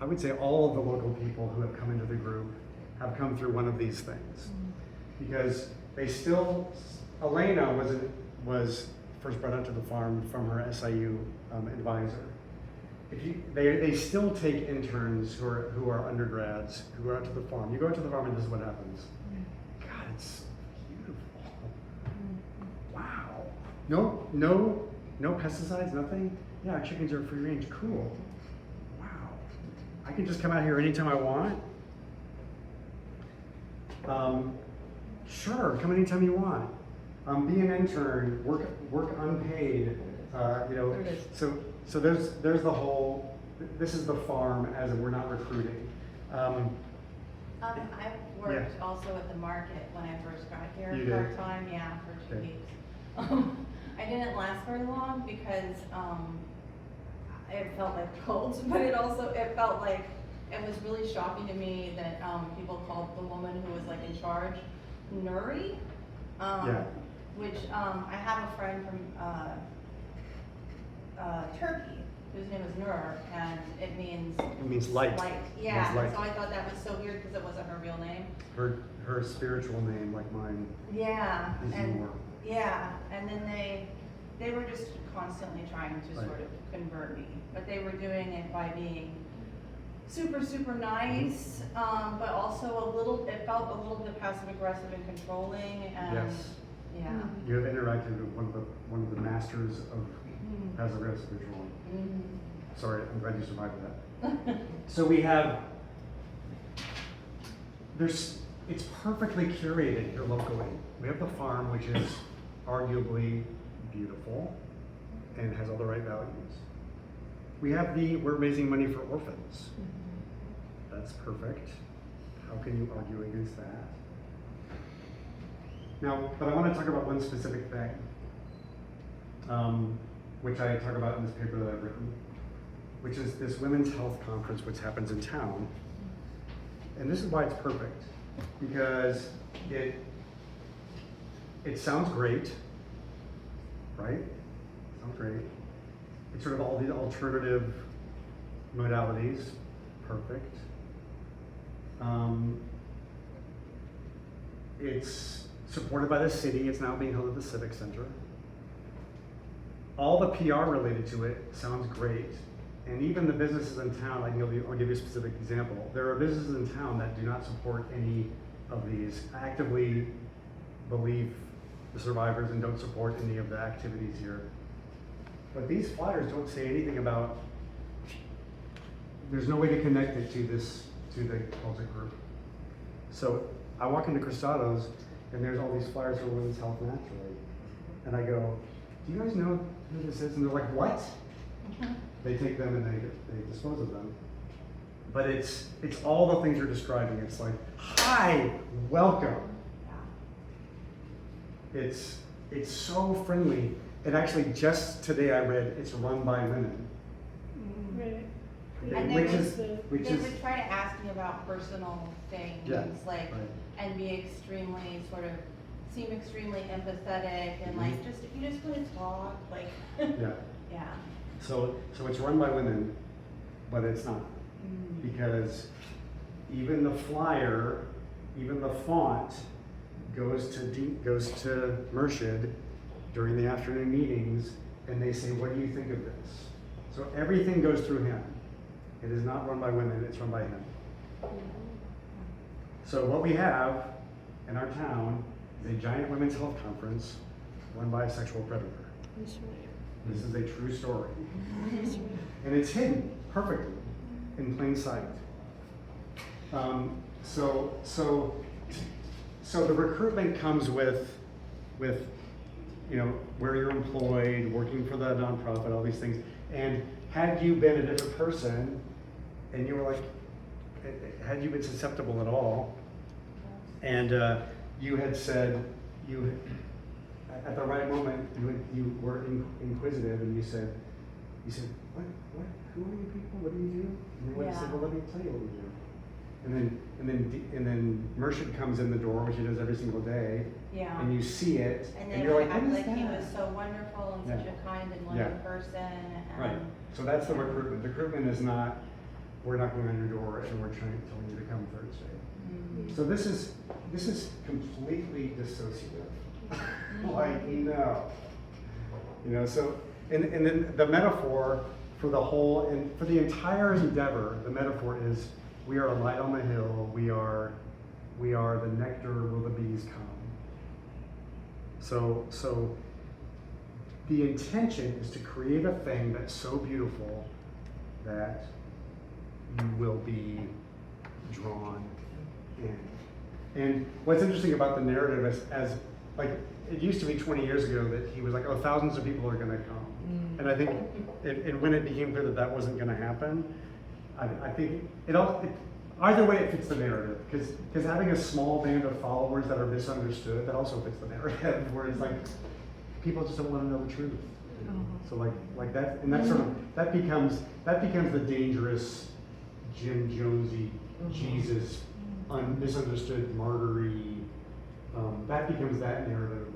I would say all of the local people who have come into the group have come through one of these things. Because they still, Elena was first brought out to the farm from her SIU advisor. they still take interns who are undergrads who go out to the farm. You go out to the farm and this is what happens. God, it's so beautiful. Wow. No pesticides, nothing. Yeah, our chickens are free range. Cool. Wow. I can just come out here anytime I want. Sure, come anytime you want. Be an intern, work unpaid. There it is. So there's the whole. This is the farm, as in we're not recruiting. I've worked also at the market when I first got here, You did? part-time, yeah, for 2 Okay. weeks. I didn't last very long because, it felt like cult, but it felt like, it was really shocking to me that, people called the woman who was like in charge, Nuri. Yeah. Which, I have a friend from, Turkey, whose name is Nur, and it means. It means light. Yeah, It means light. so I thought that was so weird because it wasn't her real name. Her spiritual name, like mine, Yeah, is and, Noor. yeah, and then they were just constantly trying to Right. sort of convert me, but they were doing it by being super, super nice, Mm-hmm. but also it felt a little bit passive aggressive and controlling, and, Yes. yeah. You have interacted with one of the masters of Mhm. passive aggressive control. Mhm. Sorry, I'm glad you survived that. So we have, it's perfectly curated here locally. We have the farm, which is arguably beautiful and has all the right values. We're raising money for orphans. That's perfect. How can you argue against that? Now, but I want to talk about one specific thing, which I talk about in this paper that I've written, which is this women's health conference, which happens in town. And this is why it's perfect, because it sounds great, right? Sounds great. It's sort of all the alternative modalities, perfect. It's supported by the city. It's now being held at the Civic Center. All the PR related to it sounds great. And even the businesses in town, I'll give you a specific example. There are businesses in town that do not support any of these, actively believe the survivors and don't support any of the activities here. But these flyers don't say anything about, there's no way to connect it to the Celtic group. So I walk into Cristado's and there's all these flyers for women's health naturally. And I go, do you guys know who this is? And they're like, what? They take them and they dispose of them. But it's all the things you're describing. It's like, hi, welcome. It's so friendly. And actually just today I read it's run by women. Right. And they Which would- is They would try to ask me about personal things, Yeah, like, right. and be seem extremely empathetic, and like, Mhm. if you just want to talk, like, Yeah. yeah. So it's run by women, but it's not. Mm. Because even the flyer, even the font goes to Murshid during the afternoon meetings, and they say, what do you think of this? So everything goes through him. It is not run by women, it's run by him. So what we have in our town is a giant women's health conference run by a sexual predator. That's right. This is a true story. That's right. And it's hidden perfectly in plain sight. So the recruitment comes with where you're employed, working for the nonprofit, all these things. And had you been a different person, and you were like, had you been susceptible at all, and you had said at the right moment you were inquisitive, and you said, what, who are you people? What do you do? And they would have said, well, let me tell you what we do. And then Murshid comes in the door, which he does every single day, Yeah. and you see it, And and they you're would like, act what is like he that? was so wonderful and such Yeah. a kind and Yeah. loving person, and. Right. So that's the recruitment. The recruitment is not, we're knocking on your door and we're telling you to come Thursday. Mm. So this is completely dissociative. Like, no. So, and then the metaphor for the whole, and for the entire endeavor, the metaphor is, we are a light on the hill, we are the nectar will the bees come. So the intention is to create a thing that's so beautiful that you will be drawn in. And what's interesting about the narrative is, as like, it used to be 20 years ago that he was like, oh, thousands of people are gonna come. And I think, and when it became clear that that wasn't gonna happen, I think either way it fits the narrative, because having a small band of followers that are misunderstood, that also fits the narrative, where it's like, people just don't wanna know the truth. So like that, and that sort of, that becomes the dangerous Jim Jonesy, Jesus, misunderstood martyr-y, that becomes that narrative of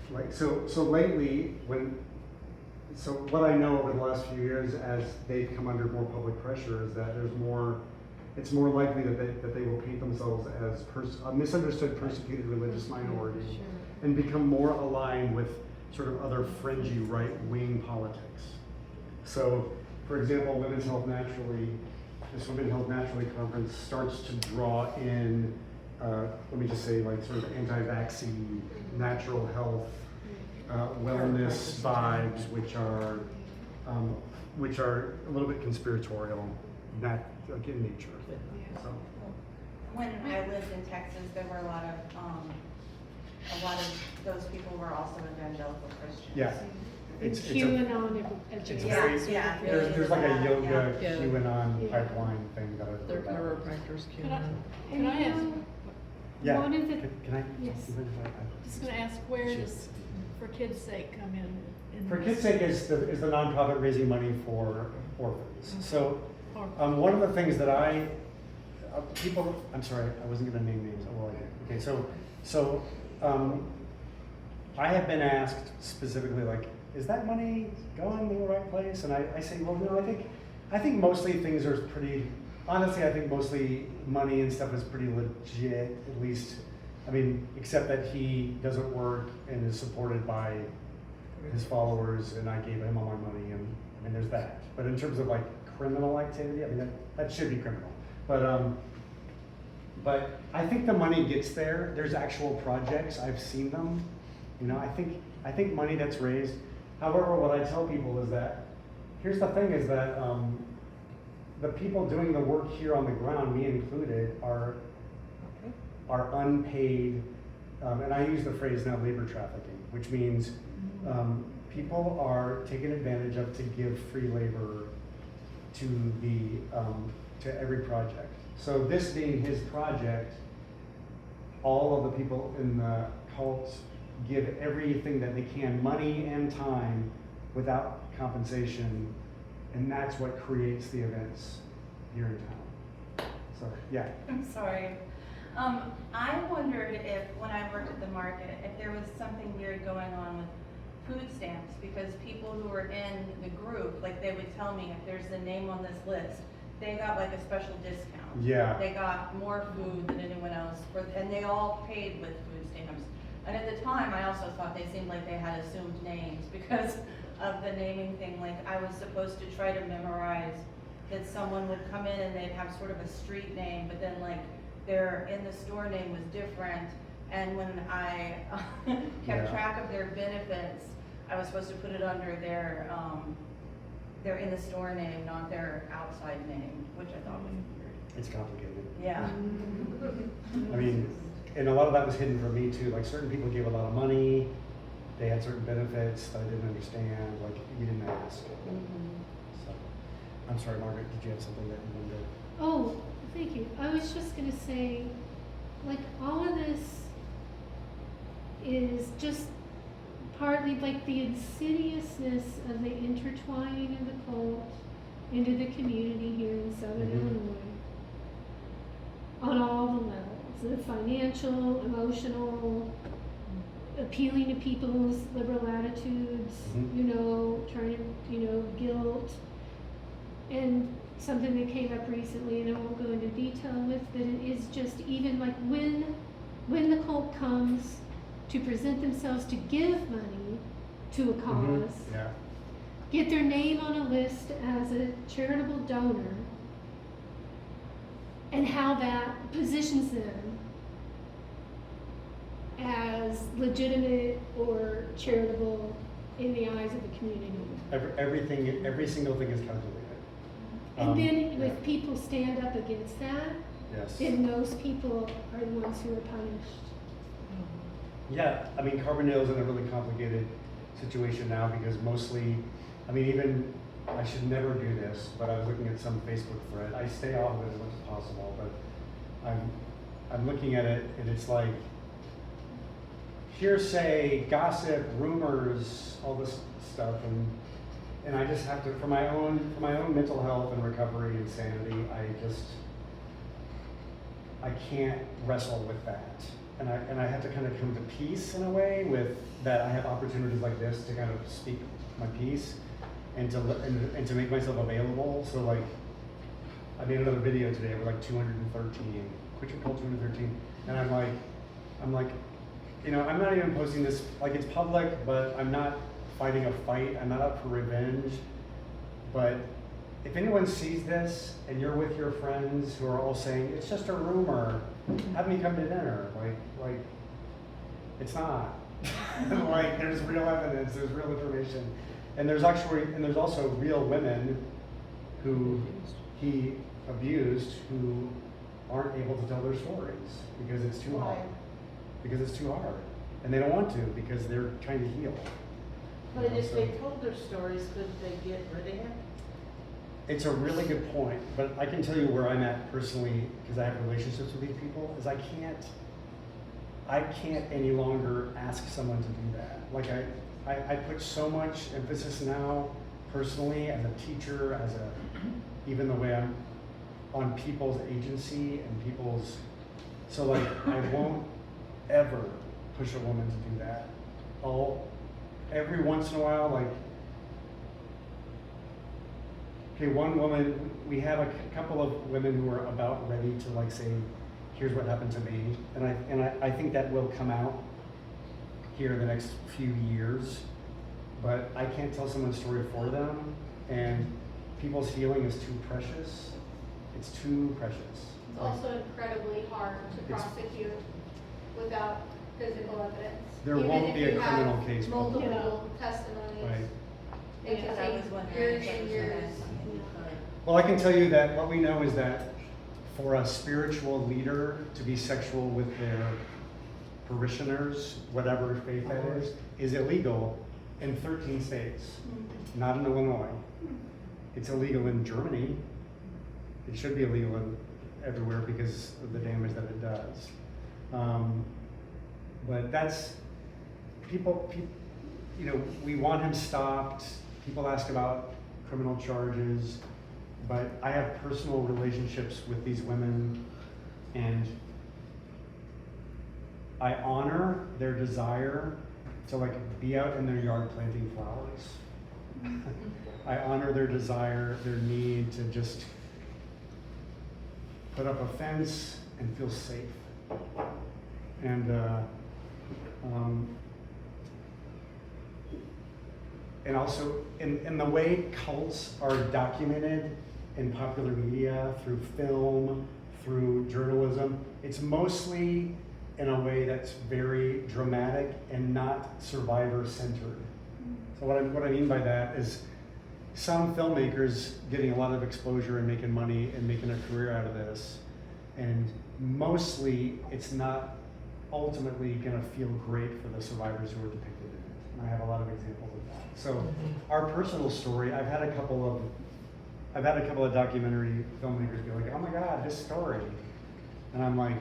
like, so lately, so what I know over the last few years as they've come under more public pressure is that it's more likely that they will paint themselves as a misunderstood, persecuted religious minority and become more aligned with sort of other fringy right-wing politics. So, for example, Women's Health Naturally, this Women's Health Naturally conference starts to draw in, let me just say, like sort of anti-vaccine, natural health, wellness vibes, which are a little bit conspiratorial, like in nature. So. When I lived in Texas, there were a lot of those people were also evangelical Christians. Yeah. And QAnon adjacent. Yeah. There's like a yoga Yeah. QAnon pipeline thing that I've They're heard about. chiropractors, Can I- Q. Can I ask, Yeah. One of the, Can I? Yes. just gonna ask, where does For Kids' Sake come in? For Kids' Sake is the nonprofit raising money for orphans. So one of the things that I'm sorry, I wasn't gonna name names. Oh, well, I did. Okay, so I have been asked specifically, like, is that money going to the right place? And I say, well, no, I think mostly things are pretty, honestly, I think mostly money and stuff is pretty legit, at least, I mean, except that he doesn't work and is supported by his followers, and I gave him all my money, and I mean, there's that. But in terms of like criminal activity, I mean, that should be criminal. But I think the money gets there. There's actual projects, I've seen them. You know, I think money that's raised. However, what I tell people is that, here's the thing, is that the people doing the work here on the ground, me included, are unpaid, and I use the phrase now labor trafficking, which means people are taken advantage of to give free labor to every project. So this being his project, all of the people in the cult give everything that they can, money and time, without compensation, and that's what creates the events here in town. So, yeah. I'm sorry. I wondered if, when I worked at the market, if there was something weird going on with food stamps, because people who were in the group, like, they would tell me if there's a name on this list, they got like a special discount. Yeah. They got more food than anyone else, and they all paid with food stamps. And at the time, I also thought they seemed like they had assumed names because of the naming thing. Like, I was supposed to try to memorize that someone would come in and they'd have sort of a street name, but then like their in the store name was different. And when I kept track of their benefits, I was supposed to put it under their in the store name, not their outside name, which I thought was weird. It's complicated. Yeah. I mean, and a lot of that was hidden from me too. Like, certain people gave a lot of money, they had certain benefits that I didn't understand, like, we didn't ask. So, I'm sorry, Margaret, did you have something that you wanted to? oh, thank you. I was just gonna say, like, all of this is just partly like the insidiousness of the intertwining of the cult into the community here in Southern Illinois. On all the levels, the financial, emotional, appealing to people's liberal attitudes, you know, trying to, guilt. And something that came up recently, and I won't go into detail with, but it is just even like when the cult comes to present themselves to give money to a cause, Yeah. get their name on a list as a charitable donor, and how that positions them as legitimate or charitable in the eyes of the community. Every single thing is calculated. And then Yeah. if people stand up against that, Yes. then those people are the ones who are punished. Yeah, I mean, Carbondale's in a really complicated situation now because mostly, I mean, even, I should never do this, but I was looking at some Facebook thread. I stay off of it as much as possible, but I'm looking at it and it's like hearsay, gossip, rumors, all this stuff, and I just have to, for my own mental health and recovery and sanity, I can't wrestle with that. And I have to kind of come to peace in a way with that. I have opportunities like this to kind of speak my piece and to make myself available. So like, I made another video today with like 213, quit your cult 213, and I'm like, you know, I'm not even posting this, like it's public, but I'm not fighting a fight. I'm not up for revenge. But if anyone sees this and you're with your friends who are all saying, it's just a rumor, have me come to dinner. Like it's not. Like there's real evidence, there's real information. And there's also real women who he abused who aren't able to tell their stories because it's too hard. Because it's too hard. And they don't want to because they're trying to heal. But if they told their stories, could they get rid of him? It's a really good point, but I can tell you where I'm at personally, because I have relationships with these people, is I can't any longer ask someone to do that. Like I put so much emphasis now, personally, as a teacher, even the way I'm on people's agency and people's, so like I won't ever push a woman to do that. Every once in a while, like, okay, one woman, we have a couple of women who are about ready to like say, here's what happened to me. And I think that will come out here in the next few years, but I can't tell someone's story for them. And people's healing is too precious. It's too precious. It's also incredibly hard to prosecute without physical evidence. There Even won't if be a you have criminal case. multiple Yeah. testimonies. Right. It Yeah, can I was take wondering years if that and was years. something. Well, I can tell you that what we know is that for a spiritual leader to be sexual with their parishioners, whatever faith that is illegal in 13 states, not in Illinois. It's illegal in Germany. It should be illegal everywhere because of the damage that it does. But that's, people, you know, we want him stopped. People ask about criminal charges, but I have personal relationships with these women and I honor their desire to like be out in their yard planting flowers. I honor their desire, their need to just put up a fence and feel safe. And also in the way cults are documented in popular media, through film, through journalism, it's mostly in a way that's very dramatic and not survivor-centered. So what I mean by that is some filmmakers getting a lot of exposure and making money and making a career out of this, and mostly it's not ultimately gonna feel great for the survivors who are depicted in it. And I have a lot of examples of that. So our personal story, I've had a couple of documentary filmmakers be like, oh my God, this story. And I'm like,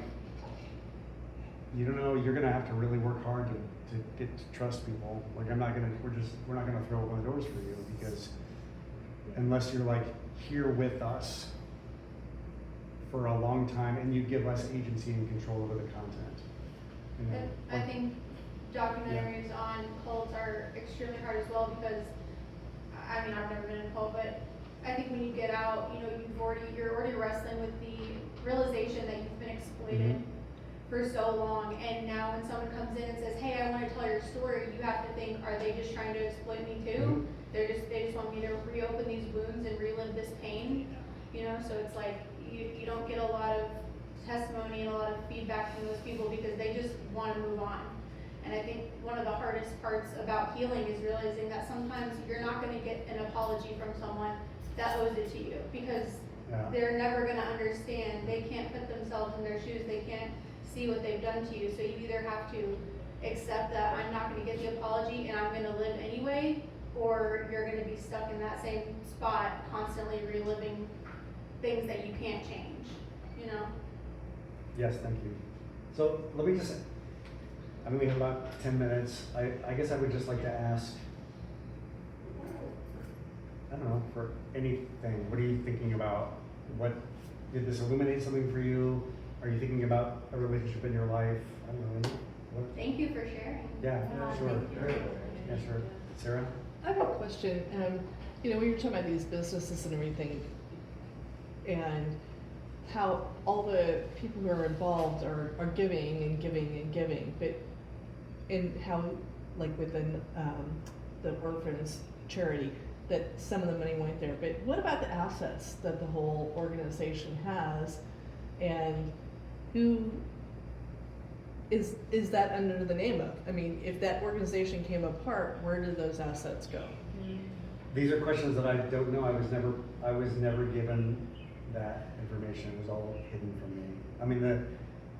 you don't know, you're gonna have to really work hard to get to trust people. Like we're not gonna throw open the doors for you because unless you're like here with us for a long time and you give us agency and control over the content. You know, I think documentaries on cults are extremely hard as well because, I mean, I've never been in a cult, but I think when you get out, you know, you're already wrestling with the realization that you've been exploited for so long, and now when someone comes in and says, hey, I want to tell your story, you have to think, are they just trying to exploit me Mhm. too? They just want me to reopen these wounds and relive this pain, you know, so it's like, you don't get a lot of testimony and a lot of feedback from those people because they just wanna move on. And I think one of the hardest parts about healing is realizing that sometimes you're not gonna get an apology from someone that owes it to you, because Yeah. they're never gonna understand, they can't put themselves in their shoes, they can't see what they've done to you, so you either have to accept that I'm not gonna get the apology and I'm gonna live anyway, or you're gonna be stuck in that same spot, constantly reliving things that you can't change, you know? Yes, thank you. So let me just, I mean, we have about 10 minutes. I guess I would just like to ask, I don't know, for anything, what are you thinking about? What, did this illuminate something for you? Are you thinking about a relationship in your life? I don't know. What? Thank you for sharing. Yeah, sure. Yeah, sure. Sarah? I have a question. You know, we were talking about these businesses and everything, and how all the people who are involved are giving and giving and giving, but and how, like within the orphans charity, that some of the money went there. But what about the assets that the whole organization has, and who is that under the name of? I mean, if that organization came apart, where did those assets go? These are questions that I don't know. I was never given that information. It was all hidden from me. I mean,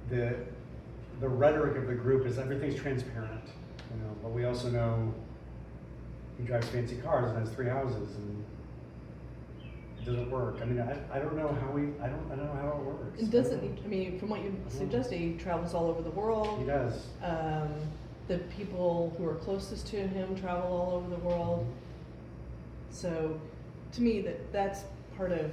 the rhetoric of the group is everything's transparent, you know, but we also know he drives fancy cars and has 3 houses, and it doesn't work. I mean, I don't know how I don't know how it works. It doesn't, I mean, from what you suggested, he travels all over the world. He does. The people who are closest to him travel all over the world. So, to me, that's part of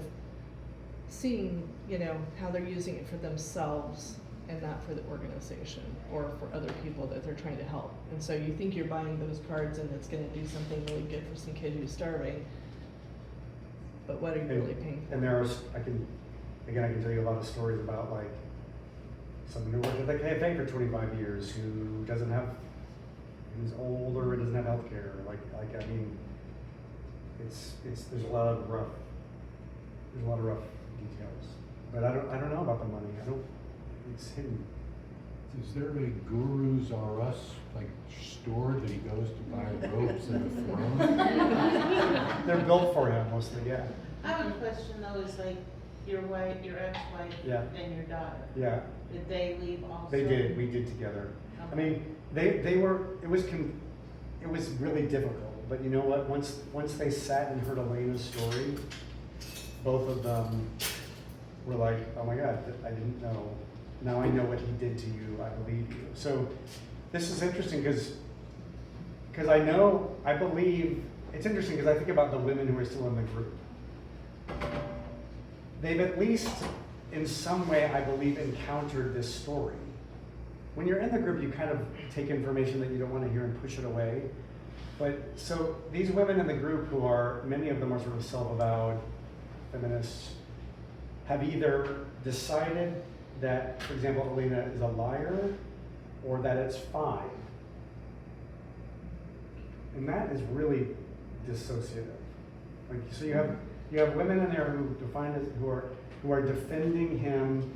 seeing, you know, how they're using it for themselves and not for the organization or for other people that they're trying to help. And so you think you're buying those cards and it's gonna do something really good for some kid who's starving, but what are you really paying for? And there are, I can tell you a lot of stories about, like, someone who worked at the cafe for 25 years who doesn't have, who's older and doesn't have health care. I mean, there's a lot of rough details. But I don't know about the money. It's hidden. Is there a Gurus R Us like store that he goes to buy robes and a throne? They're built for him mostly, yeah. I have a question though, is like your wife, your ex-wife, Yeah. and your daughter. Yeah, Did they leave also? they did. We did together. I Okay. mean, they were. It was really difficult. But you know what? Once they sat and heard Elena's story, both of them were like, "Oh my God, I didn't know. Now I know what he did to you. I believe you." So this is interesting because I believe, it's interesting because I think about the women who are still in the group. They've at least, in some way, I believe, encountered this story. When you're in the group, you kind of take information that you don't want to hear and push it away. But so these women in the group who are, many of them are sort of self-avowed feminists, have either decided that, for example, Elena is a liar, or that it's fine. And that is really dissociative. Like, so you have women in there who define as who are defending him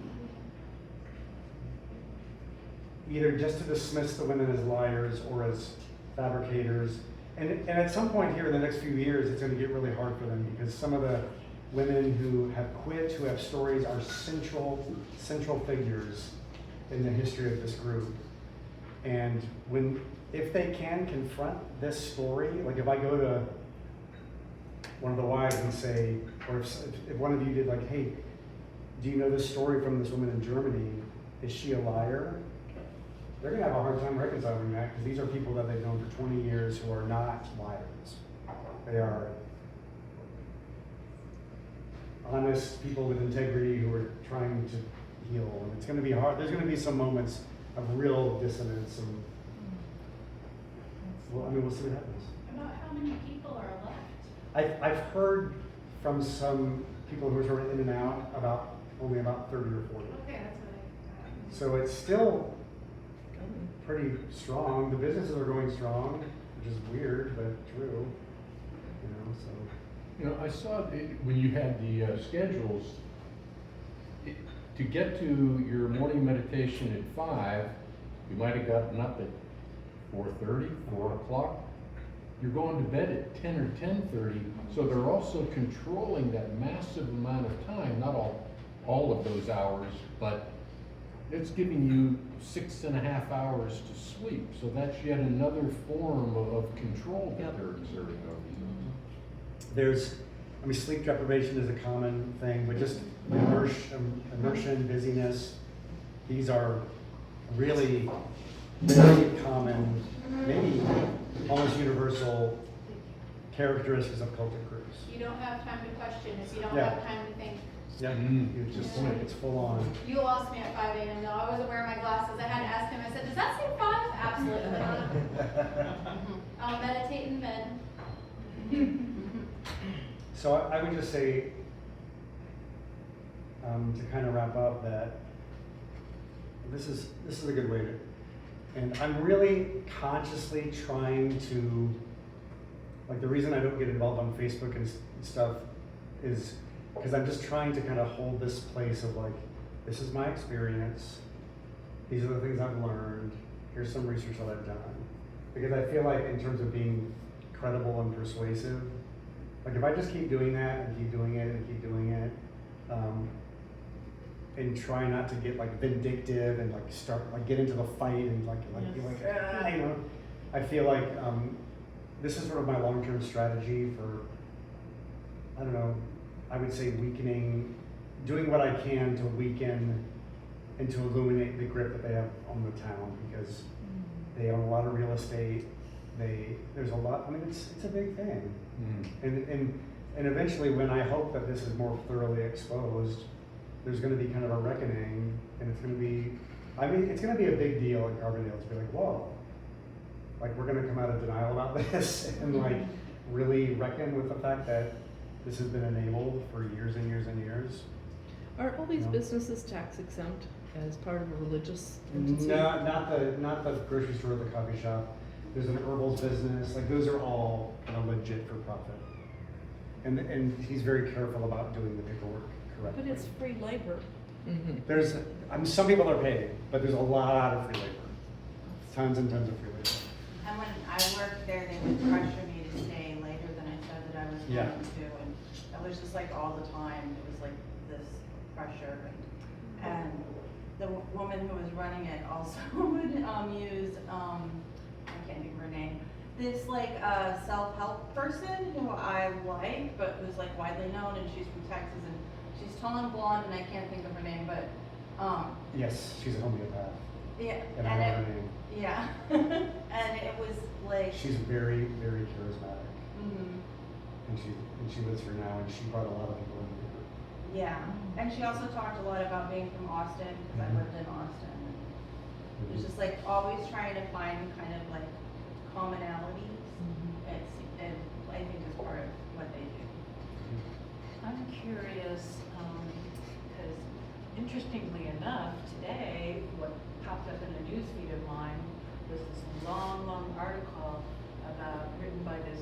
either just to dismiss the women as liars or as fabricators. And at some point here in the next few years, it's going to get really hard for them because some of the women who have quit, who have stories, are central figures in the history of this group. And if they can confront this story, like if I go to one of the wives and say, or if one of you did, like, "Hey, do you know this story from this woman in Germany? Is she a liar?" They're gonna have a hard time reconciling that because these are people that they've known for 20 years who are not liars. They are honest people with integrity who are trying to heal, and it's gonna be hard. There's gonna be some moments of real dissonance, and well, I mean, we'll see what happens. About how many people are left? I've heard from some people who are sort of in and out about only about 30 or 40. Okay, that's what I. So it's still pretty strong. The businesses are going strong. which is weird, but true, you know, so. You know, I saw when you had the schedules, to get to your morning meditation at 5, you might have gotten up at 4:30, 4 o'clock. You're going to bed at 10 or 10:30, so they're also controlling that massive amount of time, not all of those hours, but it's giving you 6.5 hours to sleep. So that's yet another form of control that they're exerting over you. Sleep deprivation is a common thing, but just immersion, busyness, these are really very common, maybe almost universal characteristics of cultic groups. You don't have time to question if you don't Yeah. have time to think. Yeah, it's just, it's full on. You lost me at 5 a.m. though. I wasn't wearing my glasses. I had to ask him. I said, "Does that say 5?" Absolutely not. I'll meditate in bed. So I would just say, to kind of wrap up, that this is a good way to, and I'm really consciously trying to, like, the reason I don't get involved on Facebook and stuff is because I'm just trying to kind of hold this place of like, this is my experience, these are the things I've learned, here's some research that I've done. Because I feel like in terms of being credible and persuasive, like if I just keep doing that and keep doing it and keep doing it, and try not to get like vindictive and like start like get into the fight and be like, you know, I feel like this is sort of my long-term strategy for, I don't know, I would say weakening, doing what I can to weaken and to illuminate the grip that they have on the town, because they own a lot of real estate. There's a lot, I mean, it's a big thing. And eventually, when I hope that this is more thoroughly exposed, there's going to be kind of a reckoning, and it's going to be, I mean, it's going to be a big deal in Carbondale to be like, whoa, like we're going to come out of denial about this and like really reckon with the fact that this has been enabled for years and years and years. Are all these No. businesses tax exempt as part of a religious entity? No, not the grocery store, the coffee shop. There's an herbals business. Like those are all kind of legit for profit. And he's very careful about doing the paperwork correctly. But it's free labor. There's some people are paid, but there's a lot of free labor. Tons and tons of free labor. And when I worked there, they would pressure me to stay later than I said that I was Yeah. going to, and it was just like all the time, it was like this pressure. And the woman who was running it also would use, I can't think of her name, this like self-help person who I like, but who's like widely known, and she's from Texas, and she's tall and blonde, and I can't think of her name, but Yes, she's a homeopath. yeah, And I know her name. yeah, and it was like. She's very, very charismatic. Mhm. And she lives here now, and she brought a lot of people in here. Yeah, and she also talked a lot about being from Austin, because I lived in Austin. It was just like always trying to find kind of like commonalities. And I think it's part of what they do. I'm curious, because interestingly enough, today, what popped up in a news feed of mine was this long, long article written by this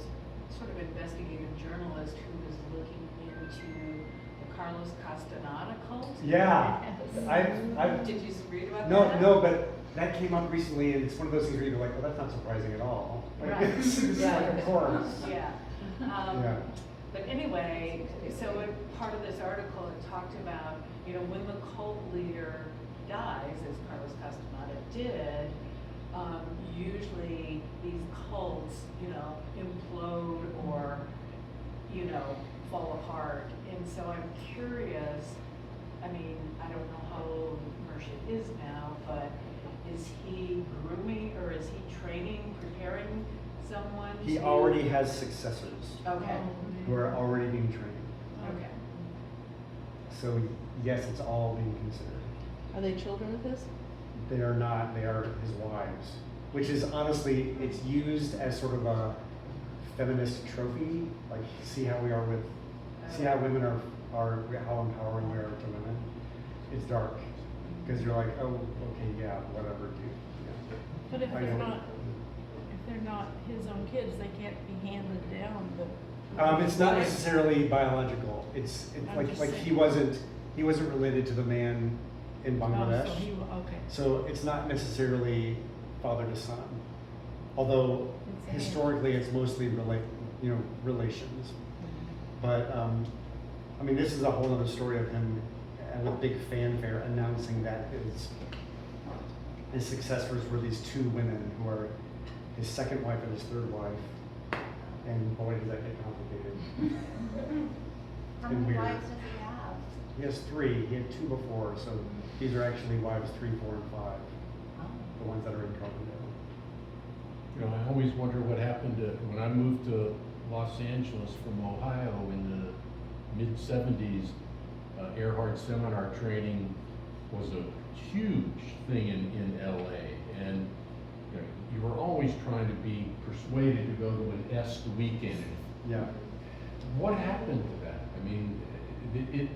sort of investigative journalist who was looking into the Carlos Castaneda cult. Yeah, And did you read about that? no, but that came up recently, and it's one of those things where you're like, well, that's not surprising at all. Like, Right. it's like, of course. Yeah. Yeah. But anyway, so part of this article, it talked about, when the cult leader dies, as Carlos Castaneda did, usually these cults, implode or, fall apart. And so I'm curious, I mean, I don't know how old Mershid is now, but is he grooming or is he training, preparing someone He to- already has successors Okay, who are already being trained. okay. So yes, it's all being considered. Are they children of his? They are not, they are his wives. Which is honestly, it's used as sort of a feminist trophy. Like, see how we are with, see how women are how empowering we are to women. It's dark. Because you're like, oh, okay, yeah, whatever, dude. Yeah. But if I they're know. not not his own kids, they can't be handed down, but. It's not necessarily biological. It's I'm like just like saying. he wasn't related to the man in Oh, Bangladesh. so he, okay. So it's not necessarily father to son, although It's a- historically it's mostly relations. But I mean, this is a whole other story of him with big fanfare announcing that his successors were these two women who are his second wife and his third wife. And boy, does that get complicated. How And many weird. wives does he have? He has 3. He had 2 before, so these are actually wives 3, 4, and 5. The ones that are in Cobden. You know, I always wonder what happened to, when I moved to Los Angeles from Ohio in the mid-70s, Earhart seminar training was a huge thing in LA. And you know, you were always trying to be persuaded to go to an est weekend. Yeah. What happened to that? I mean,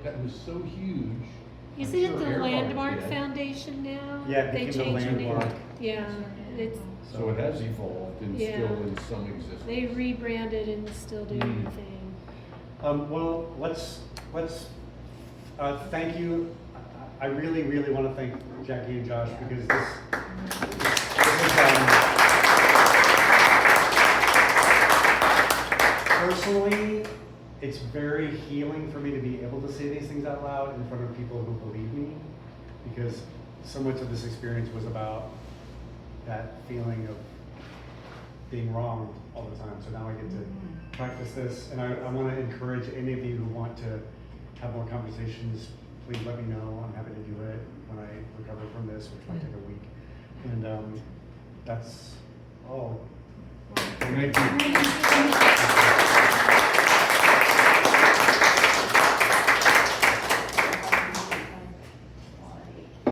that was so huge. Isn't I'm it sure the Earhart Landmark did. Foundation now? Yeah, it They became the changed their name. Landmark. Yeah, it's, So it has evolved and Yeah. still in some existence. they rebranded and still doing the thing. Well, let's thank you. I really want to thank Jackie and Josh because this is personally, it's very healing for me to be able to say these things out loud in front of people who believe me, because so much of this experience was about that feeling of being wrong all the time. So now I get to practice this, and I want to encourage any of you who want to have more conversations, please let me know. I'm happy to do it when I recover from this, which might take a week. And that's all. Thank you.